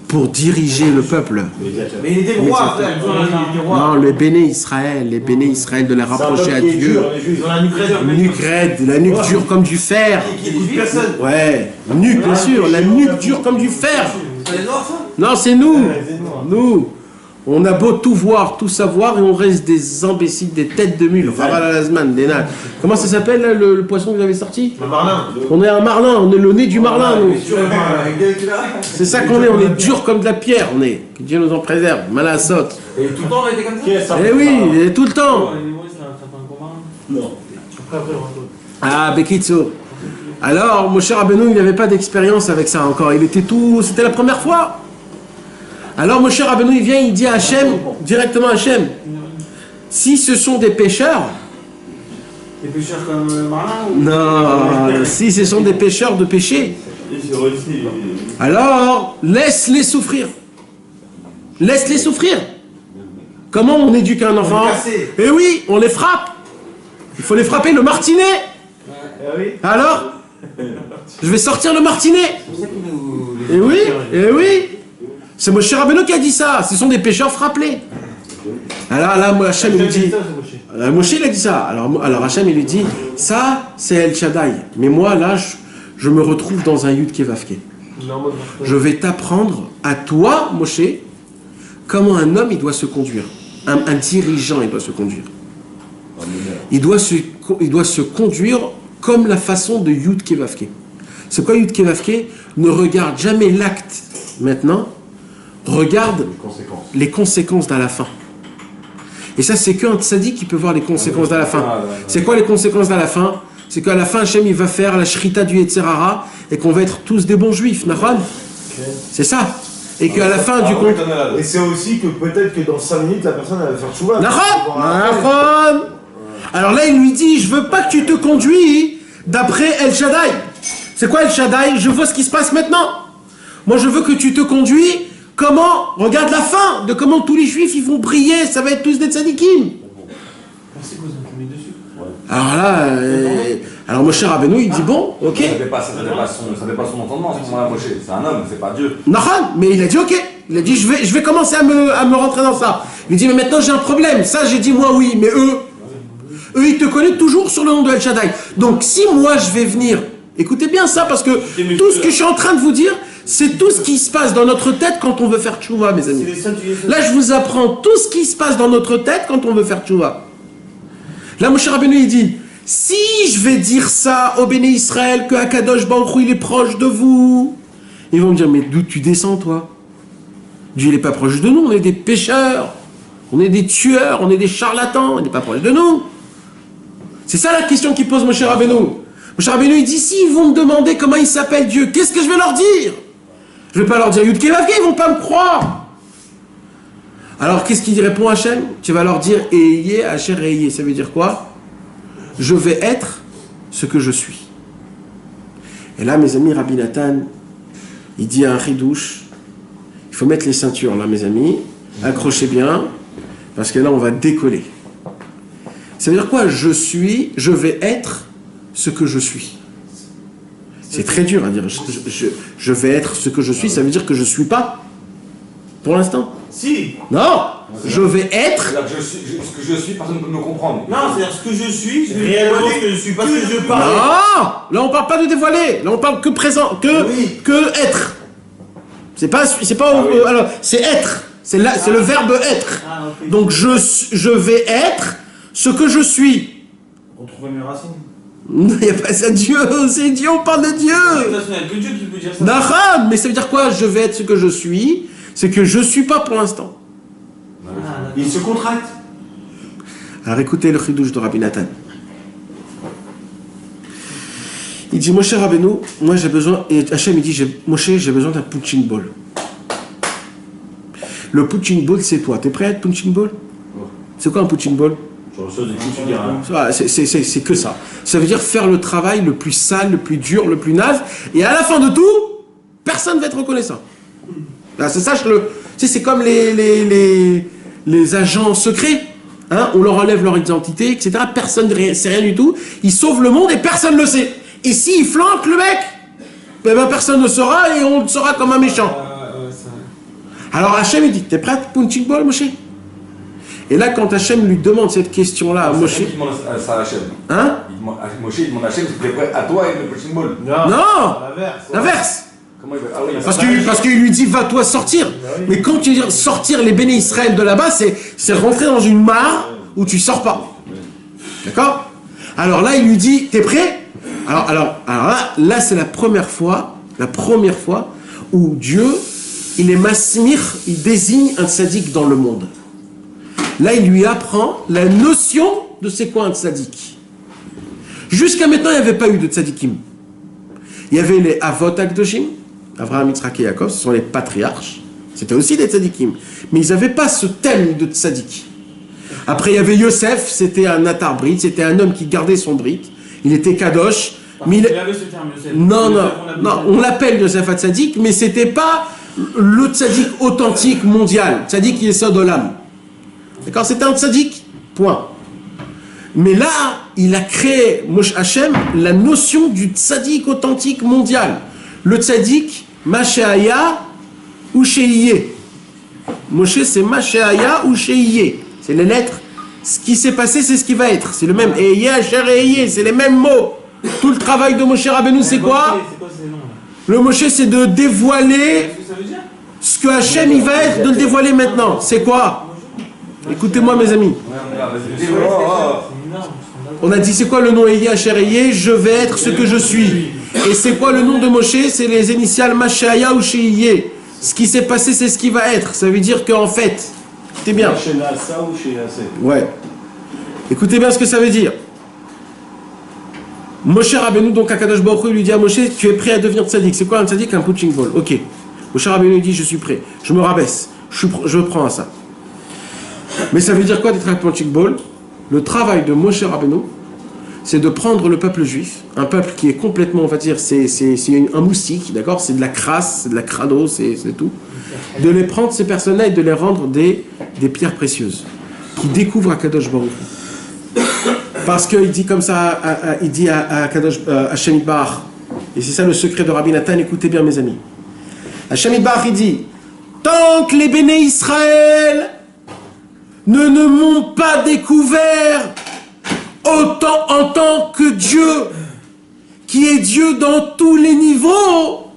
pour diriger le peuple. Mais il était roi, frère. Non, le béné Israël de les rapprocher à Dieu. Ils ont la nuque raide. La nuque dure comme du fer. Ouais, nuque bien sûr, la nuque dure comme du fer. C'est les noirs ça? Non, c'est nous. Nous. On a beau tout voir, tout savoir, et on reste des imbéciles, des têtes de mule. Comment ça s'appelle là, le poisson que vous avez sorti? Le marlin. On est un marlin, on est le nez du marlin, nous. C'est ça qu'on est, on est dur comme de la pierre, on est. Que Dieu nous en préserve, mal à saute. Et tout le temps on a été comme ça? Eh oui, et tout le temps. Non. Ah, Bekitso. Alors, mon cher Rabbeinu, il n'avait pas d'expérience avec ça encore. C'était la première fois. Alors, mon cher Rabbeinu, il vient, il dit à Hachem, directement à Hachem, si ce sont des pêcheurs. Des pêcheurs comme Marlin Non, si ce sont des pêcheurs de péché. Alors, laisse-les souffrir. Laisse-les souffrir. Comment on éduque un enfant? Eh oui, on les frappe. Il faut les frapper, le martinet. Alors, je vais sortir le martinet. Eh oui, eh oui. C'est Moshe Rabbeinu qui a dit ça. Ce sont des pécheurs, frappés. Alors là, Hachem il lui dit. Moshe il a dit ça. Alors Hachem il lui dit, ça c'est El Shaddai. Mais moi là, je me retrouve dans un Yud Kevavke. Je vais t'apprendre à toi, Moshe, comment un homme il doit se conduire. Un dirigeant il doit se conduire. Il doit se conduire comme la façon de Yud Kevavke. C'est quoi Yud Kevavke? Ne regarde jamais l'acte maintenant. Regarde les conséquences d'à la fin. Et ça, c'est qu'un tzaddik qui peut voir les conséquences d'à la fin. C'est quoi les conséquences d'à la fin? C'est qu'à la fin, Hachem, il va faire la shrita du Yetzirara et qu'on va être tous des bons juifs, Nahon. C'est ça. Et qu'à la fin du compte... Et c'est aussi que peut-être que dans 5 minutes, la personne elle va faire chouva. Nahon. Alors là, il lui dit, je veux pas que tu te conduis d'après El Shaddai. C'est quoi El Shaddai? Je vois ce qui se passe maintenant. Moi, je veux que tu te conduis. Comment? Regarde la fin de comment tous les juifs ils vont briller, ça va être tous des tzadikim. Alors là, alors Moshe Rabbeinu il dit bon, ok. Ça dépasse son entendement à ce moment-là, Moshe. C'est un homme, c'est pas Dieu. Nahon, mais il a dit ok. Il a dit je vais commencer à me rentrer dans ça. Il dit mais maintenant j'ai un problème. Ça j'ai dit moi oui, mais eux ils te connaissent toujours sur le nom de El Shaddai. Donc si moi je vais venir, écoutez bien ça parce que tout ce que je suis en train de vous dire, c'est tout ce qui se passe dans notre tête quand on veut faire tchouva, mes amis. Là, je vous apprends tout ce qui se passe dans notre tête quand on veut faire tchouva. Là, Moshe Rabbeinu, il dit, si je vais dire ça au Béné Israël, que Akadosh Baruch Hu, il est proche de vous, ils vont me dire, mais d'où tu descends, toi? Dieu, il n'est pas proche de nous, on est des pécheurs, on est des tueurs, on est des charlatans, il n'est pas proche de nous. C'est ça la question qu'il pose Moshe Rabbeinu. Moshe Rabbeinu, il dit, si ils vont me demander comment il s'appelle Dieu, qu'est-ce que je vais leur dire? Je vais pas leur dire Yud Kevavke, ils vont pas me croire. Alors qu'est-ce qu'il répond Hachem? Tu vas leur dire Eyeh Asher Eyeh. Ça veut dire quoi? Je vais être ce que je suis. Et là, mes amis, Rabbi Nathan, il dit à un chidouche, il faut mettre les ceintures là, mes amis, accrochez bien, parce que là, on va décoller. Ça veut dire quoi? Je vais être ce que je suis. C'est très dur à dire. Je vais être ce que je suis, ça veut dire que je ne suis pas, pour l'instant. Si. Non, je vais être. Ce que je suis, personne ne peut me comprendre. Non, c'est-à-dire ce que je suis, je vais réellement ce que je suis, pas ce que je parle. Non, là on parle pas de dévoiler, là on parle que présent, que être. C'est pas, alors c'est être, c'est le verbe être. Ah, okay. Donc je vais être ce que je suis. Retrouver mes racines. Il n'y a pas ça, Dieu, c'est Dieu, on parle de Dieu. Il n'y a que Dieu qui peut dire ça. Naham, mais ça veut dire quoi? Je vais être ce que je suis, c'est que je suis pas pour l'instant. Il se contracte. Alors écoutez le chidouche de Rabbi Nathan. Il dit, Moshe Rabbeinu, moi j'ai besoin, et Hachem il dit, Moshe, j'ai besoin d'un punching ball. Le punching ball, c'est toi. T'es prêt à être punching ball? C'est quoi un punching ball? C'est que ça. Ça veut dire faire le travail le plus sale, le plus dur, le plus naze, et à la fin de tout, personne ne va être reconnaissant. Là, sache-le. Tu sais, c'est comme les agents secrets. Hein, on leur enlève leur identité, etc. Personne ne sait rien du tout. Ils sauvent le monde et personne ne le sait. Et s'ils flanquent le mec, ben personne ne saura et on le saura comme un méchant. Alors Hachem il dit, t'es prêt à punching ball, Moshe? Et là, quand Hachem lui demande cette question-là à Moshe... Il demande ça à Hachem. Hein? Moshe il demande à Hachem si t'es prêt à toi et le punching ball. Non. L'inverse. Comment il va... Ah oui, parce qu'il lui dit, va-toi sortir. Mais quand tu dis sortir les béné Israël de là-bas, c'est rentrer dans une mare où tu sors pas. D'accord? Alors là, il lui dit, t'es prêt? Alors là c'est la première fois où Dieu, il est masmir, il désigne un tzaddik dans le monde. Là, il lui apprend la notion de c'est quoi un tzaddik. Jusqu'à maintenant, il n'y avait pas eu de tzaddikim. Il y avait les Avot Akdoshim, Avraham, Yitzhak et Yaakov, ce sont les patriarches. C'était aussi des tzaddikim. Mais ils n'avaient pas ce thème de tzaddik. Après, il y avait Yosef, c'était un Natar Brit, c'était un homme qui gardait son Brit. Il était Kadosh. Mais il avait ce terme, Yosef. Non, on l'appelle Yosef Hatzadik, mais c'était pas le tzaddik authentique mondial. Tzaddik qui est ça de l'âme. D'accord? C'était un tzaddik. Point. Mais là, il a créé, Moshe Hachem, la notion du tzaddik authentique mondial. Le tzaddik, Mashéaya ou Sheiye. Moshe, c'est Mashéaya ou Sheiye. C'est les lettres. Ce qui s'est passé, c'est ce qui va être. C'est le même. Eyeh, Asher et Eyeh, c'est les mêmes mots. Tout le travail de Moshe Rabbeinu, c'est quoi? Le Moshe, c'est de dévoiler ce que Hachem, il va être, de le dévoiler maintenant. C'est quoi? Écoutez-moi, mes amis. On a dit, c'est quoi le nom Eyeh, Asher et Eyeh? Je vais être ce que je suis. Et c'est quoi le nom de Moshe? C'est les initiales Mashéaya ou Sheiye. Ce qui s'est passé, c'est ce qui va être. Ça veut dire qu'en fait, écoutez bien. Chez Nasa ou chez Nasa? Ouais. Écoutez bien ce que ça veut dire. Moshe Rabbeinu, donc Akadosh Baruch Hu, lui dit à Moshe, tu es prêt à devenir tzaddik. C'est quoi un tzaddik? Un punching ball. Ok. Moshe Rabbeinu dit, je suis prêt. Je me rabaisse. Je prends à ça. Mais ça veut dire quoi d'être un punching ball? Le travail de Moshe Rabbeinu, c'est de prendre le peuple juif, un peuple qui est complètement, on va dire, c'est un moustique, d'accord? C'est de la crasse, c'est de la crado, c'est tout. De les prendre, ces personnes-là, et de les rendre des pierres précieuses, qui découvrent Akadosh Baruch Hu. Parce qu'il dit comme ça, il dit à Hachem Yitbarach, et c'est ça le secret de Rabbi Nathan, écoutez bien mes amis. Hachem Yitbarach, il dit, tant que les béné Israël ne m'ont pas découvert autant en tant que Dieu, qui est Dieu dans tous les niveaux,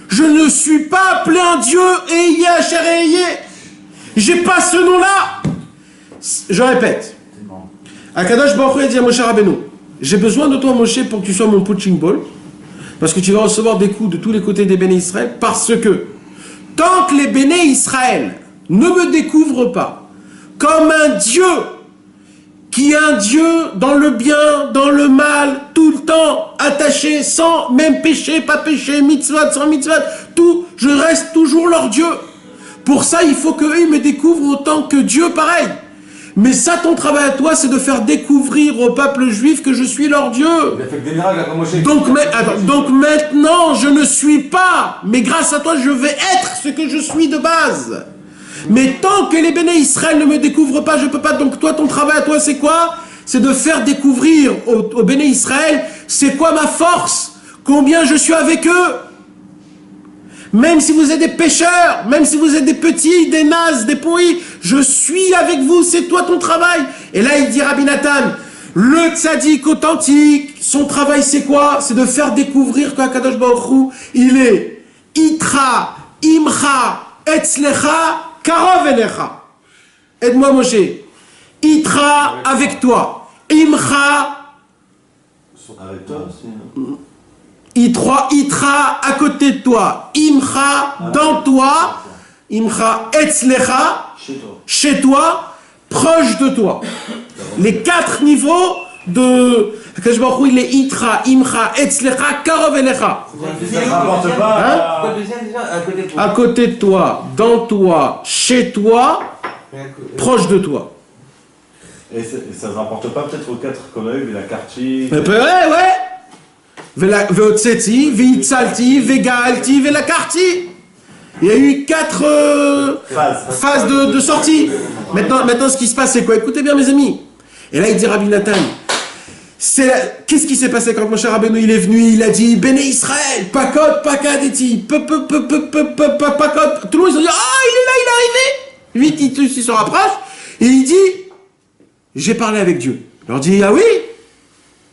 je ne suis pas appelé un Dieu, Eyeh, Asher et Eyeh. J'ai pas ce nom-là. Je répète. Akadosh Baruch Hu dit à Moshe Rabbeinu, j'ai besoin de toi, Moshe, pour que tu sois mon punching ball, parce que tu vas recevoir des coups de tous les côtés des béné Israël, parce que tant que les béné Israël ne me découvrent pas comme un Dieu qui est un Dieu dans le bien, dans le mal, tout le temps, attaché, sans même péché, pas péché, mitzvot, sans mitzvot, tout, je reste toujours leur Dieu. Pour ça, il faut qu'eux me découvrent autant que Dieu, pareil. Mais ça, ton travail à toi, c'est de faire découvrir au peuple juif que je suis leur Dieu. Il a fait des miracles, comme Moshe. Donc maintenant, je ne suis pas, mais grâce à toi, je vais être ce que je suis de base. Mais tant que les béné Israël ne me découvrent pas, je ne peux pas. Donc toi, ton travail à toi, c'est quoi? C'est de faire découvrir aux béné Israël, c'est quoi ma force? Combien je suis avec eux? Même si vous êtes des pécheurs, même si vous êtes des petits, des nazes, des pourris, je suis avec vous, c'est toi ton travail. Et là, il dit Rabbi Nathan, le tzaddik authentique, son travail c'est quoi? C'est de faire découvrir qu'Akadosh Baruch Hu, il est Itra, Imcha, Etzlecha, Karov Elecha. Aide-moi Moshe. Itra avec toi. Imcha avec toi aussi. Itra à côté de toi. Imcha dans toi. Imcha Etzlecha chez toi, proche de toi. Les 4 niveaux de Akadosh Baruch Hu, il est Itra, Imcha, Etzlecha, Karov Elecha. Ça ne rapporte pas À côté de toi, dans toi, chez toi, proche de toi. Et ça ne rapporte pas peut-être aux 4 qu'on a eu, la Karchi. Ouais. Veotseti, Veitzalti, Vegalti, Velakarti. Il y a eu 4 phases de sortie. Maintenant, ce qui se passe, c'est quoi? Écoutez bien, mes amis. Et là, il dit Rabbi Nathan, qu'est-ce qui s'est passé quand Moshe Rabbeinu il est venu? Il a dit Béné Israël, Pakot, Pakadeti, Pakot. Tout le monde ils ont dit il est là, il est arrivé. Vite, il se rapproche et il dit j'ai parlé avec Dieu. Il leur dit ah oui,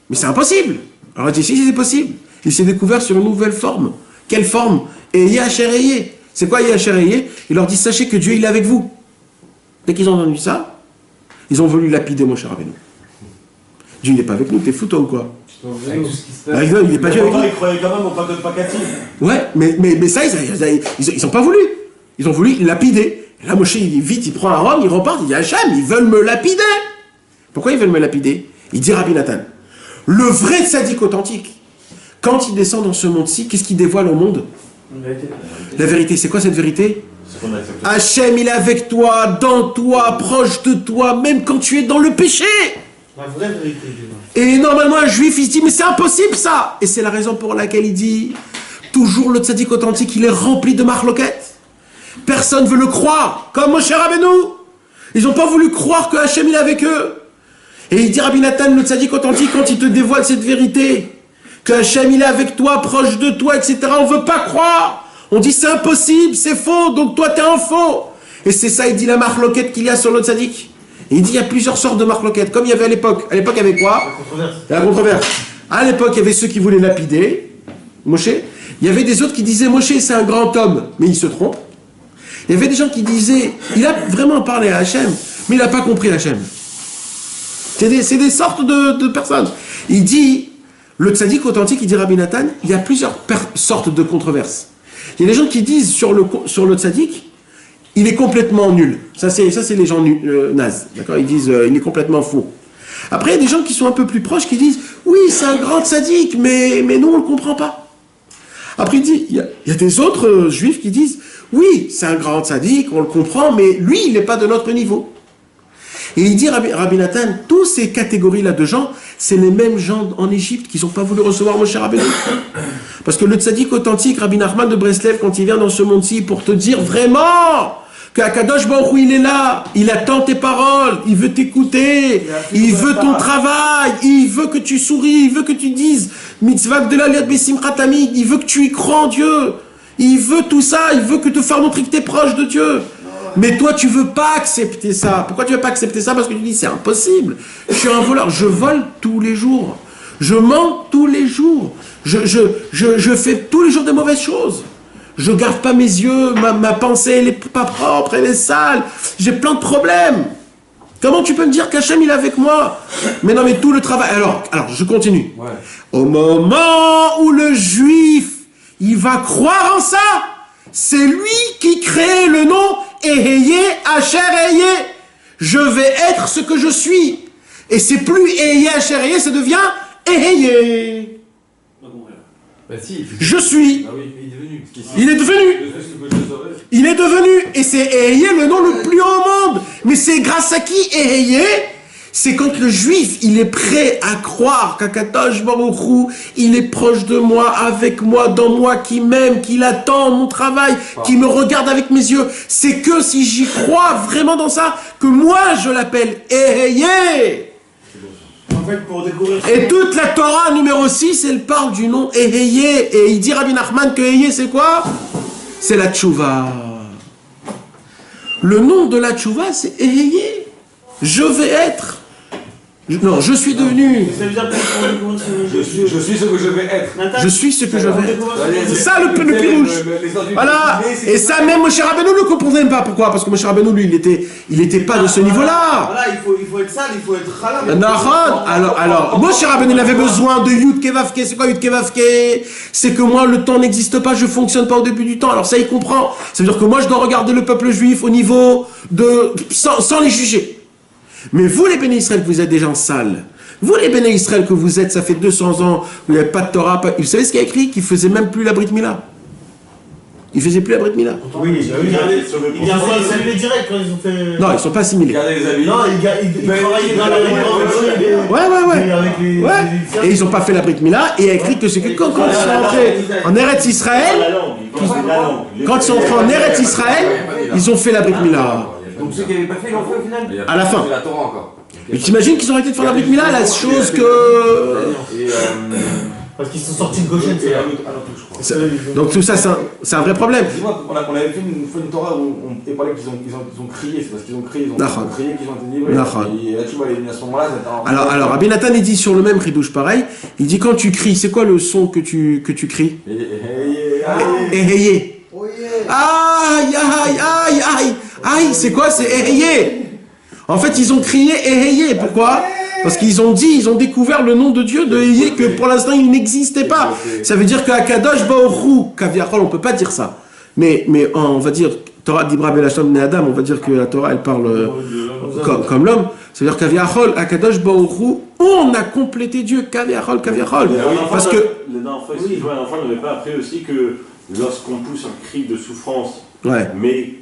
mais c'est impossible. Alors il dit si c'est possible. Il s'est découvert sur une nouvelle forme. Quelle forme? Eye Asher Eye. C'est quoi Eye Asher Eye? Il leur dit sachez que Dieu il est avec vous. Dès qu'ils ont entendu ça, ils ont voulu lapider Moshe Rabbeinu. Dieu n'est pas avec nous, t'es fou toi ou quoi? Il n'est pas Dieu avec nous. Ils croyaient quand même au Pakot Pakati. Ouais, mais ça, ils n'ont pas voulu. Ils ont voulu lapider. Et là, Moshe, il prend un rhum, il repart, il dit Hachem, ils veulent me lapider. Pourquoi ils veulent me lapider? Il dit Rabbi Nathan, le vrai tzaddik authentique, quand il descend dans ce monde-ci, qu'est-ce qu'il dévoile au monde? La vérité. C'est quoi cette vérité? Hachem, il est avec toi, dans toi, proche de toi, même quand tu es dans le péché. La vraie vérité. Et normalement, un juif, il se dit, mais c'est impossible ça. Et c'est la raison pour laquelle il dit, toujours le tzaddik authentique, il est rempli de marloquettes. Personne ne veut le croire, comme Moshe Rabbeinu. Ils n'ont pas voulu croire que Hachem il est avec eux. Et il dit, Rabbi Nathan, le tzaddik authentique, quand il te dévoile cette vérité, que Hachem il est avec toi, proche de toi, etc., on ne veut pas croire. On dit, c'est impossible, c'est faux, donc toi, t'es un faux. Et c'est ça, il dit, la marloquette qu'il y a sur le tzaddik. Et il dit, il y a plusieurs sortes de marloquettes, comme il y avait à l'époque. À l'époque, il y avait quoi? La controverse. À l'époque, il y avait ceux qui voulaient lapider Moshe. Il y avait des autres qui disaient, Moshe, c'est un grand homme, mais il se trompe. Il y avait des gens qui disaient, il a vraiment parlé à Hachem, mais il n'a pas compris Hachem. C'est des sortes de personnes. Il dit, le tzaddik authentique, il dit Rabbi Nathan, il y a plusieurs sortes de controverses. Il y a des gens qui disent sur le tzaddik, il est complètement nul. Ça c'est les gens nazes. D'accord? Ils disent il est complètement faux. Après, il y a des gens qui sont un peu plus proches qui disent oui, c'est un grand tzaddik, mais nous, on ne le comprend pas. Après, il y a des autres juifs qui disent oui, c'est un grand tzaddik, on le comprend, mais lui, il n'est pas de notre niveau. Et il dit, Rabbi Nathan, toutes ces catégories-là de gens, c'est les mêmes gens en Égypte qui n'ont pas voulu recevoir Moshe Rabbeinu. Parce que le tzaddik authentique, Rabbi Nachman de Breslev, quand il vient dans ce monde-ci pour te dire vraiment qu'Akadosh Baruch Hu, il est là, il attend tes paroles, il veut t'écouter, il veut ton travail, il veut que tu souris, il veut que tu dises mitzvah de la liat besimchat tamid, il veut que tu y crois en Dieu, il veut tout ça, il veut que te faire montrer que tu es proche de Dieu. Mais toi, tu veux pas accepter ça. Pourquoi tu veux pas accepter ça? Parce que tu dis, c'est impossible. Je suis un voleur. Je vole tous les jours. Je mens tous les jours. Je fais tous les jours des mauvaises choses. Je garde pas mes yeux. Ma pensée, elle est pas propre, elle est sale. J'ai plein de problèmes. Comment tu peux me dire qu'Hachem, il est avec moi? Mais non, mais tout le travail... Alors je continue. Ouais. Au moment où le juif, il va croire en ça, c'est lui qui crée le nom Eheye Asher Eheye. Je vais être ce que je suis. Et c'est plus Eheye Asher Eheye, ça devient Eheye. Bah si. Je suis. Ah oui, il est devenu. Il est devenu. Il est devenu. Et c'est Eheye le nom le plus haut au monde. Mais c'est grâce à qui Eheye? C'est quand le juif, il est prêt à croire qu'Akadosh Baruch Hu, il est proche de moi, avec moi, dans moi, qui m'aime, qu'il attend mon travail, qui me regarde avec mes yeux. C'est que si j'y crois vraiment dans ça, que moi je l'appelle Eheye. En fait, pour découvrir. Et toute la Torah numéro 6, elle parle du nom Eheye. Et il dit Rabbi Nachman que Eheye c'est quoi? C'est la tchouva. Le nom de la tchouva c'est Eheye. Je vais être. Non, je suis devenu. Ça veut dire pour découvrir ce Je suis ce que je vais être. Je suis ce que je vais être. C'est ça le pirouche. Voilà. Et ça, même Moshe Rabbeinu ne le comprenait pas. Pourquoi? Parce que Moshe Rabbeinu, lui, il était pas de ce niveau-là. Voilà, il faut être sale, il faut être halal. Alors, Moshe Rabbeinu, il avait besoin de Yud Kevavke. C'est quoi Yud Kevavke? C'est que moi, le temps n'existe pas, je fonctionne pas au début du temps. Alors ça, il comprend. Ça veut dire que moi, je dois regarder le peuple juif au niveau de... sans les juger. Mais vous, les béné Israël, vous êtes des gens sales. Vous, les béné Israël, que vous êtes, ça fait 200 ans, vous n'avez pas de Torah. Vous savez ce qu'il y a écrit? Qu'il ne faisait même plus la Brit Mila. Il ne faisait plus la Brit Mila. Oui, ils ont assimilé direct quand ils ont fait. Non, ils ne sont pas assimilés. Non, ils travaillaient dans les Ouais. Et ils n'ont pas fait la Brit Mila. Et il y a écrit que c'est que quand ils sont entrés en Eretz Israël, quand ils sont entrés en Eretz Israël, ils ont fait la Brit Mila. Donc ceux qui n'avaient pas fait, ils l'ont fait au final. À la fin. C'est la Torah encore. Mais t'imagines qu'ils ont arrêté de faire la Brit Mila, la chose que... Parce qu'ils sont sortis de Goshen, c'est là. Donc tout ça, c'est un vrai problème. Dis-moi, on avait fait une Torah où on parlait qu'ils ont crié, c'est parce qu'ils ont crié, ils ont crié qu'ils ont été livrés. Et là, tu vois, à ce moment-là, alors Rabbi Nathan, il dit sur le même ridouche pareil, il dit quand tu cries, c'est quoi le son que tu cries? Eheye. Aïe, aïe, aïe, aïe, aïe, c'est quoi? C'est Eheye. En fait, ils ont crié Eheye. Pourquoi? Parce qu'ils ont dit, ils ont découvert le nom de Dieu de Eheye que pour l'instant il n'existait pas. Ça veut dire qu'à Kadosh Baruch Kaviachol, on peut pas dire ça. Mais on va dire, Torah d'Ibra Belasham Ne Adam, on va dire que la Torah elle parle comme l'homme. Ça veut dire Kaviachol, à Kadosh Baruch on a complété Dieu, Kaviachol. Parce que. Les enfants, l'enfant n'avait pas appris aussi que lorsqu'on pousse un cri de souffrance, mais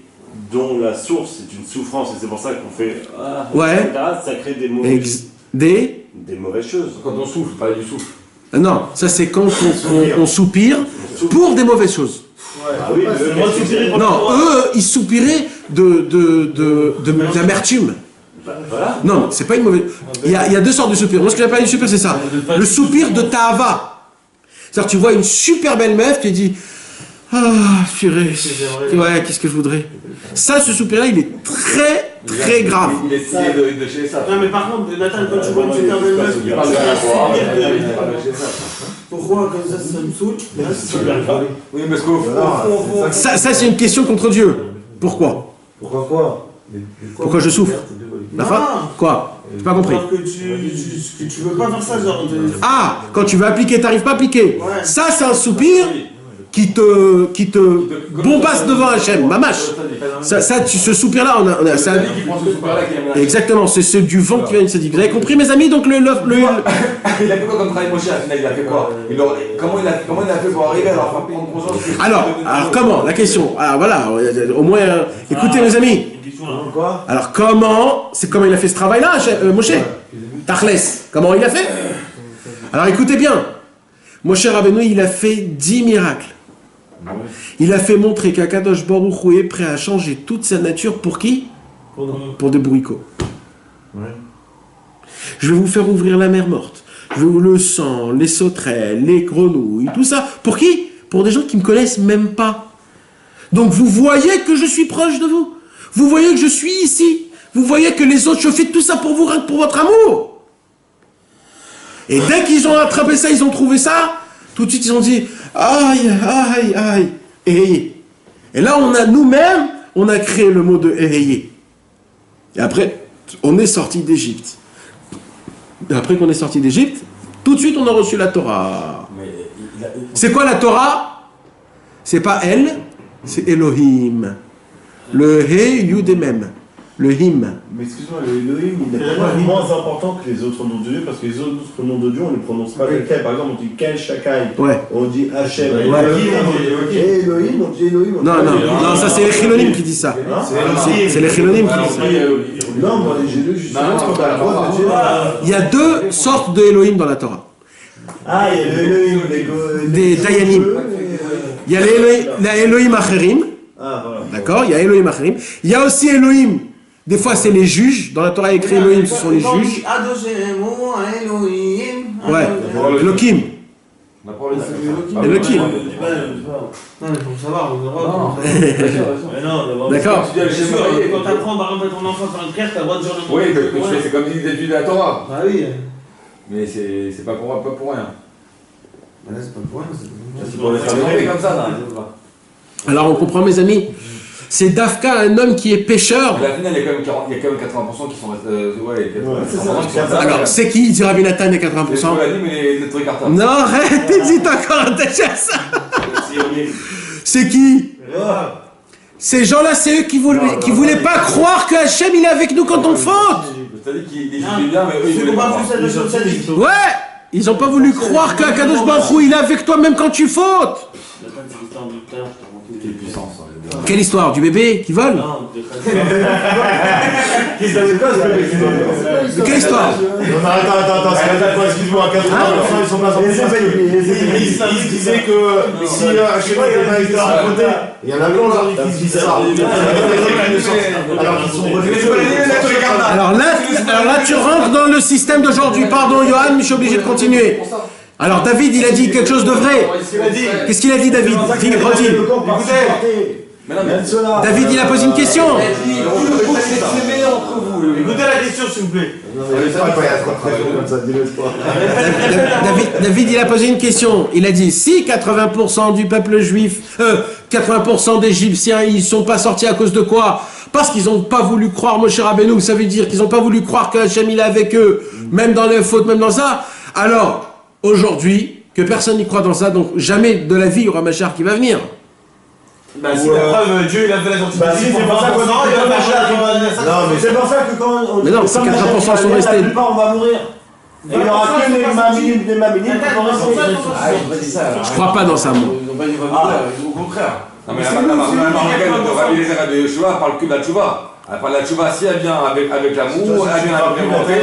dont la source est une souffrance, et c'est pour ça qu'on fait ça crée des mauvaises choses. Quand on souffle, pas du souffle. Non, ça c'est quand on soupire pour des mauvaises choses. Non, eux, ils soupiraient de l'amertume. Non, c'est pas une mauvaise... Il y a deux sortes de soupirs. Moi, ce que j'appelle une soupir, c'est ça. Le soupir de Tahava. C'est-à-dire, tu vois une super belle meuf qui dit... Ah, purée. Ouais, qu'est-ce que je voudrais. Ça, ce soupir-là, il est très, très grave. Il est stylé de chez ça. Non, mais par contre, Nathan, quand tu vois une super belle meuf, tu vas chez ça. Pourquoi, comme ça me saoule? Oui, parce que... Ça, c'est une question contre Dieu. Pourquoi? Pourquoi quoi? Pourquoi je souffre? Quoi? J'ai pas compris. Alors que tu veux pas faire ça, genre... Ah, quand tu veux appliquer, t'arrives pas à appliquer. Ça, c'est un soupir qui te bombasse devant Hachem, mamache. Ce soupir-là, on a ça. Exactement, c'est ce du vent qui vient de se dire. Vous avez compris, mes amis? Donc Il a fait quoi comme travail, Moshe? Il a fait quoi? Comment il a fait pour arriver à leur prendre conscience? Alors comment? La question. Alors voilà, au moins, écoutez, mes amis. Alors comment il a fait ce travail-là, Moshe? Tachles, comment il a fait? Alors écoutez bien. Moshe Rabbeinu, il a fait 10 miracles. Il a fait montrer qu'Akadosh Baruch Hu est prêt à changer toute sa nature pour qui? Pour des bourricots. Je vais vous faire ouvrir la mer morte. Je vais vous le sang, les sauterelles, les grenouilles, tout ça. Pour qui? Pour des gens qui ne me connaissent même pas. Donc vous voyez que je suis proche de vous. Vous voyez que je suis ici. Vous voyez que les autres, je fais tout ça pour vous, rien que pour votre amour. Et dès qu'ils ont attrapé ça, ils ont trouvé ça, tout de suite ils ont dit aïe, aïe, aïe, Eheye. Et là, nous-mêmes, on a créé le mot de Eheye. Et après, on est sorti d'Égypte. Et après qu'on est sorti d'Égypte, tout de suite on a reçu la Torah. C'est quoi la Torah? C'est pas elle, c'est Elohim. Le He, Yud et Mem. le him. Mais excuse-moi, le Elohim, il n'est pas moins important que les autres noms de Dieu, parce que les autres noms de Dieu, on ne les prononce pas tel quel. Par exemple, on dit Kel Shakai, Ouais. on dit Hachem, Ouais. Elohim, on dit Elohim. Non, ça c'est les chilonim qui disent ça. C'est les chilonim qui disent ça. Non, moi j'ai lu justement quand à la voix de Dieu. Il y a deux sortes de Elohim dans la Torah. Ah, il y a le Elohim, Des Dayanim. Il y a les Elohim Acherim. Ah, voilà. D'accord, il y a Elohim Acherim. Il y a aussi Elohim. Des fois, c'est les juges. Dans la Torah, écrit Elohim, ce sont les juges. Ouais, Elohim. Elohim. Non, mais faut savoir, on a le droit de. Mais non, D'accord. quand t'apprends par exemple à ton enfant à faire une prière, t'as le droit de dire le nom. Oui, c'est comme si tu étudies la Torah. Ah oui. Mais c'est pas pour rien. Là, c'est pas pour rien, C'est pour les faire comme ça, là. Alors, on comprend, mes amis. C'est Dafka, un homme qui est pécheur. Mais la finale, il y a quand même 80% qui sont. Ouais, 80% qui sont. Alors, c'est qui, dit Rabbi Nathan, les 80%? C'est ce qu'on a dit, mais les trucs cartables. Non, arrête, hésite encore attaché à ça. C'est qui? Ces gens-là, c'est eux qui voulaient pas croire que Hachem, il est avec nous quand on faute. T'as dit qu'il est bien, mais eux, ils voulaient pas. Ouais, ils ont pas voulu croire qu'Akadosh Baruch Hu, il est avec toi même quand tu fautes. Quelle puissance. Quelle histoire? Du bébé qui vole? Qu'est-ce que c'est quoi ce bébé qui vole? Quelle histoire? Non, attends, excuse-moi, à 80%, ils sont pas sortis parce que ils disaient que si Hachem était sur le côté, il y en a plein aujourd'hui qui disent ça. Alors qu'ils sont rejetés. Alors là, tu rentres dans le système d'aujourd'hui. Pardon, Johan, mais je suis obligé de continuer. Alors David, il a dit quelque chose de vrai. Qu'est-ce qu'il a dit, David? Redis. David, il a posé une question. Écoutez la question, s'il vous plaît. David, il a posé une question. Il a dit, si 80% du peuple juif, 80% d'Égyptiens, ils sont pas sortis à cause de quoi? Parce qu'ils n'ont pas voulu croire Moshe Rabbeinu. Ça veut dire qu'ils n'ont pas voulu croire que Hachem il est avec eux, même dans les fautes, même dans ça. Alors, aujourd'hui, que personne n'y croit dans ça, donc jamais de la vie, il y aura Machar qui va venir. Bah si, la preuve, Dieu il a fait la gentillesse. Bah si, c'est pour ça qu'on dit que non, mais c'est pour ça que quand on mais non, si 80% sont restés. La plupart, on va mourir. Et il n'y aura que les maminimes qui vont rester. Je crois pas dans ça, moi. Ils n'ont pas dit au contraire. Non, mais la marque de Rabbi Eliezer et de Yeshua parle que de la tchouva. Elle parle de la tchouva si elle vient avec l'amour, elle vient avec la volonté.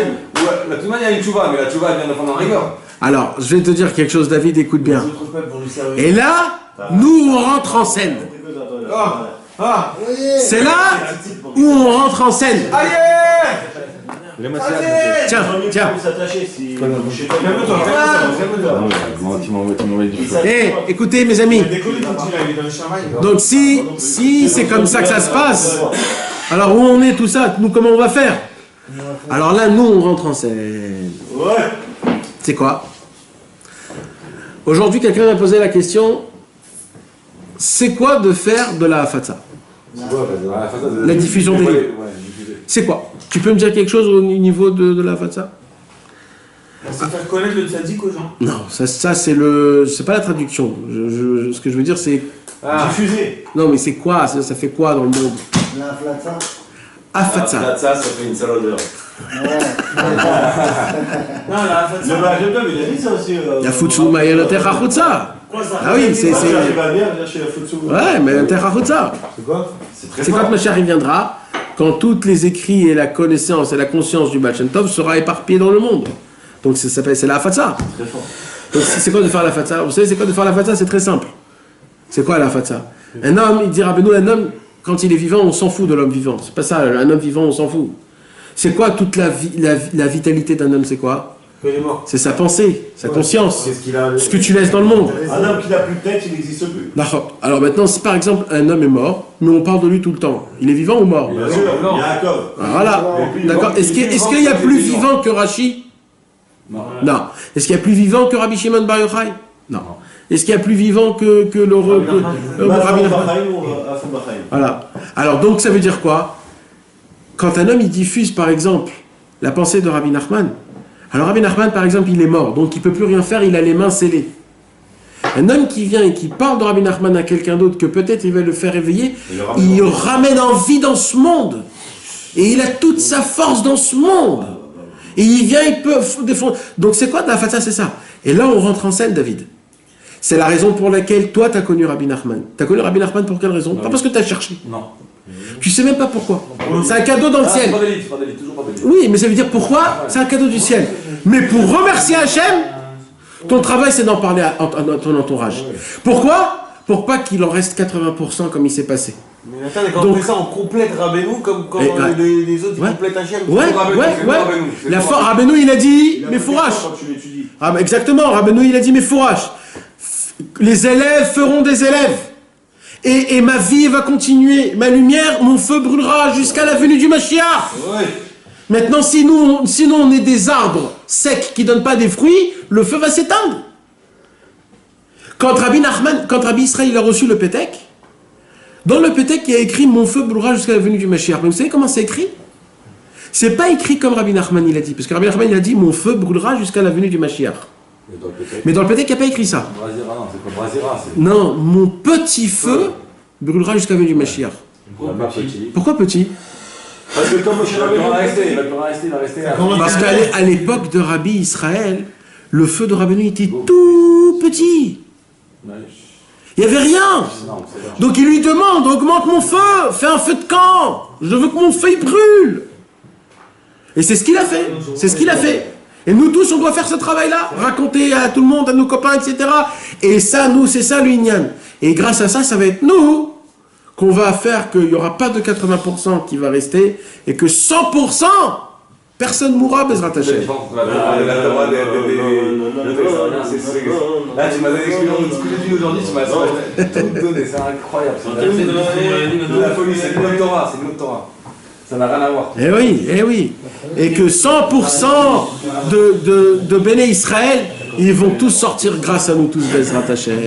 De toute manière, il y a une tchouva, mais la tchouva elle vient de fond en rigueur. Alors, je vais te dire quelque chose, David, écoute bien. Et là, nous, on rentre en scène. C'est là où on rentre en scène. Tiens. Écoutez, mes amis. Donc, si c'est comme ça que ça se passe, alors où on est, tout ça, nous, comment on va faire? Alors là, nous, on rentre en scène. C'est quoi? Aujourd'hui, quelqu'un m'a posé la question, c'est quoi de faire de la fatsa? La diffusion des livres. C'est quoi? Tu peux me dire quelque chose au niveau de la fatsa? C'est faire connaître le tzaddik aux gens. Non, ça c'est pas la traduction. Ce que je veux dire, c'est... Diffuser. Non, mais c'est quoi? Ça fait quoi dans le monde? La flatsa. Afatsa. Ça fait une sale odeur. Non, la fatsa. Le Baal Shem Tov, il a dit ça aussi. La futsu mayeloter hachutza. Ah oui, c'est... Ouais, mais ter hachutza. C'est quoi? C'est quand Mashiach il viendra, quand tous les écrits et la connaissance et la conscience du Baal Shem Tov sera éparpillée dans le monde. Donc c'est la fatsa. Donc c'est quoi de faire la fatsa? Vous savez c'est quoi de faire la fatsa? C'est très simple. C'est quoi la fatsa? Un homme, il dira, un homme, quand il est vivant, on s'en fout de l'homme vivant. C'est pas ça, un homme vivant, on s'en fout. C'est quoi toute la vitalité d'un homme? C'est quoi? C'est sa pensée, sa conscience, ce que tu laisses dans le monde. Un homme qui n'a plus de tête, il n'existe plus. D'accord. Alors maintenant, si par exemple un homme est mort, mais on parle de lui tout le temps, il est vivant ou mort? Bien sûr, il y a Jacob. Voilà. D'accord. Est-ce qu'il y a plus vivant que Rashi? Non. Est-ce qu'il y a plus vivant que Rabbi Shimon Bar Yochai? Non. Est-ce qu'il y a plus vivant que le Rabbi Nachman? Voilà. Alors donc ça veut dire quoi? Quand un homme il diffuse par exemple la pensée de Rabbi Nachman, alors Rabbi Nachman par exemple il est mort, donc il ne peut plus rien faire, il a les mains scellées. Un homme qui vient et qui parle de Rabbi Nachman à quelqu'un d'autre que peut-être il va le faire éveiller, il ramène en vie dans ce monde. Et il a toute sa force dans ce monde. Et il vient, il peut défendre. Donc c'est quoi de la fatwa, c'est ça. Et là, on rentre en scène, David. C'est la raison pour laquelle toi, tu as connu Rabbi Nachman. Tu as connu Rabbi Nachman pour quelle raison? Pas parce que tu as cherché. Non. Tu sais même pas pourquoi. C'est un cadeau dans le ciel. Pas d'élite, toujours pas d'élite. Oui, mais ça veut dire pourquoi? C'est un cadeau du ciel. Mais pour remercier Hachem, ton travail, c'est d'en parler à ton entourage. Pourquoi? Pour pas qu'il en reste 80% comme il s'est passé. Mais Nathan, quand on fait ça, on complète Rabbeinu comme quand les autres complètent Hachem. Ouais. La fois, Rabbeinu, il a dit, mais fourrache. Exactement, Rabbeinu, il a dit, mais fourrache. Les élèves feront des élèves. Et ma vie va continuer. Ma lumière, mon feu brûlera jusqu'à la venue du Mashiach. Maintenant, si nous, on est des arbres secs qui ne donnent pas des fruits, le feu va s'éteindre. Quand Rabbi Israël il a reçu le Pétek, dans le Pétek, il y a écrit « Mon feu brûlera jusqu'à la venue du Mashiach ». Mais vous savez comment c'est écrit? C'est pas écrit comme Rabbi Nachman il a dit. Parce que Rabbi Nachman il a dit « Mon feu brûlera jusqu'à la venue du Mashiach ». Mais dans le Pétek, il n'y a pas écrit ça. Non, mon petit feu brûlera jusqu'à la venue du Mashiach. Pourquoi petit? Parce que comme Moshe Rabbeinu, il va rester. Parce qu'à l'époque de Rabbi Israël, le feu de Rabbeinu était tout petit. Il n'y avait rien. Donc il lui demande, augmente mon feu, fais un feu de camp. Je veux que mon feu il brûle. Et c'est ce qu'il a fait. C'est ce qu'il a fait. Et nous tous, on doit faire ce travail-là, raconter à tout le monde, à nos copains, etc. Et ça, nous, c'est ça l'Inyan. Et grâce à ça, ça va être nous qu'on va faire qu'il n'y aura pas de 80% qui va rester et que 100%, personne ne mourra, Bezrat Hashem. Là, tu m'as donné ce que j'ai dit aujourd'hui, tu m'as tout donné, c'est incroyable. C'est la folie, c'est une autre Torah. Ça n'a rien à voir. Eh oui. Et que 100% de Béné Israël, ils vont tous sortir grâce à nous tous, Bezrat Hashem.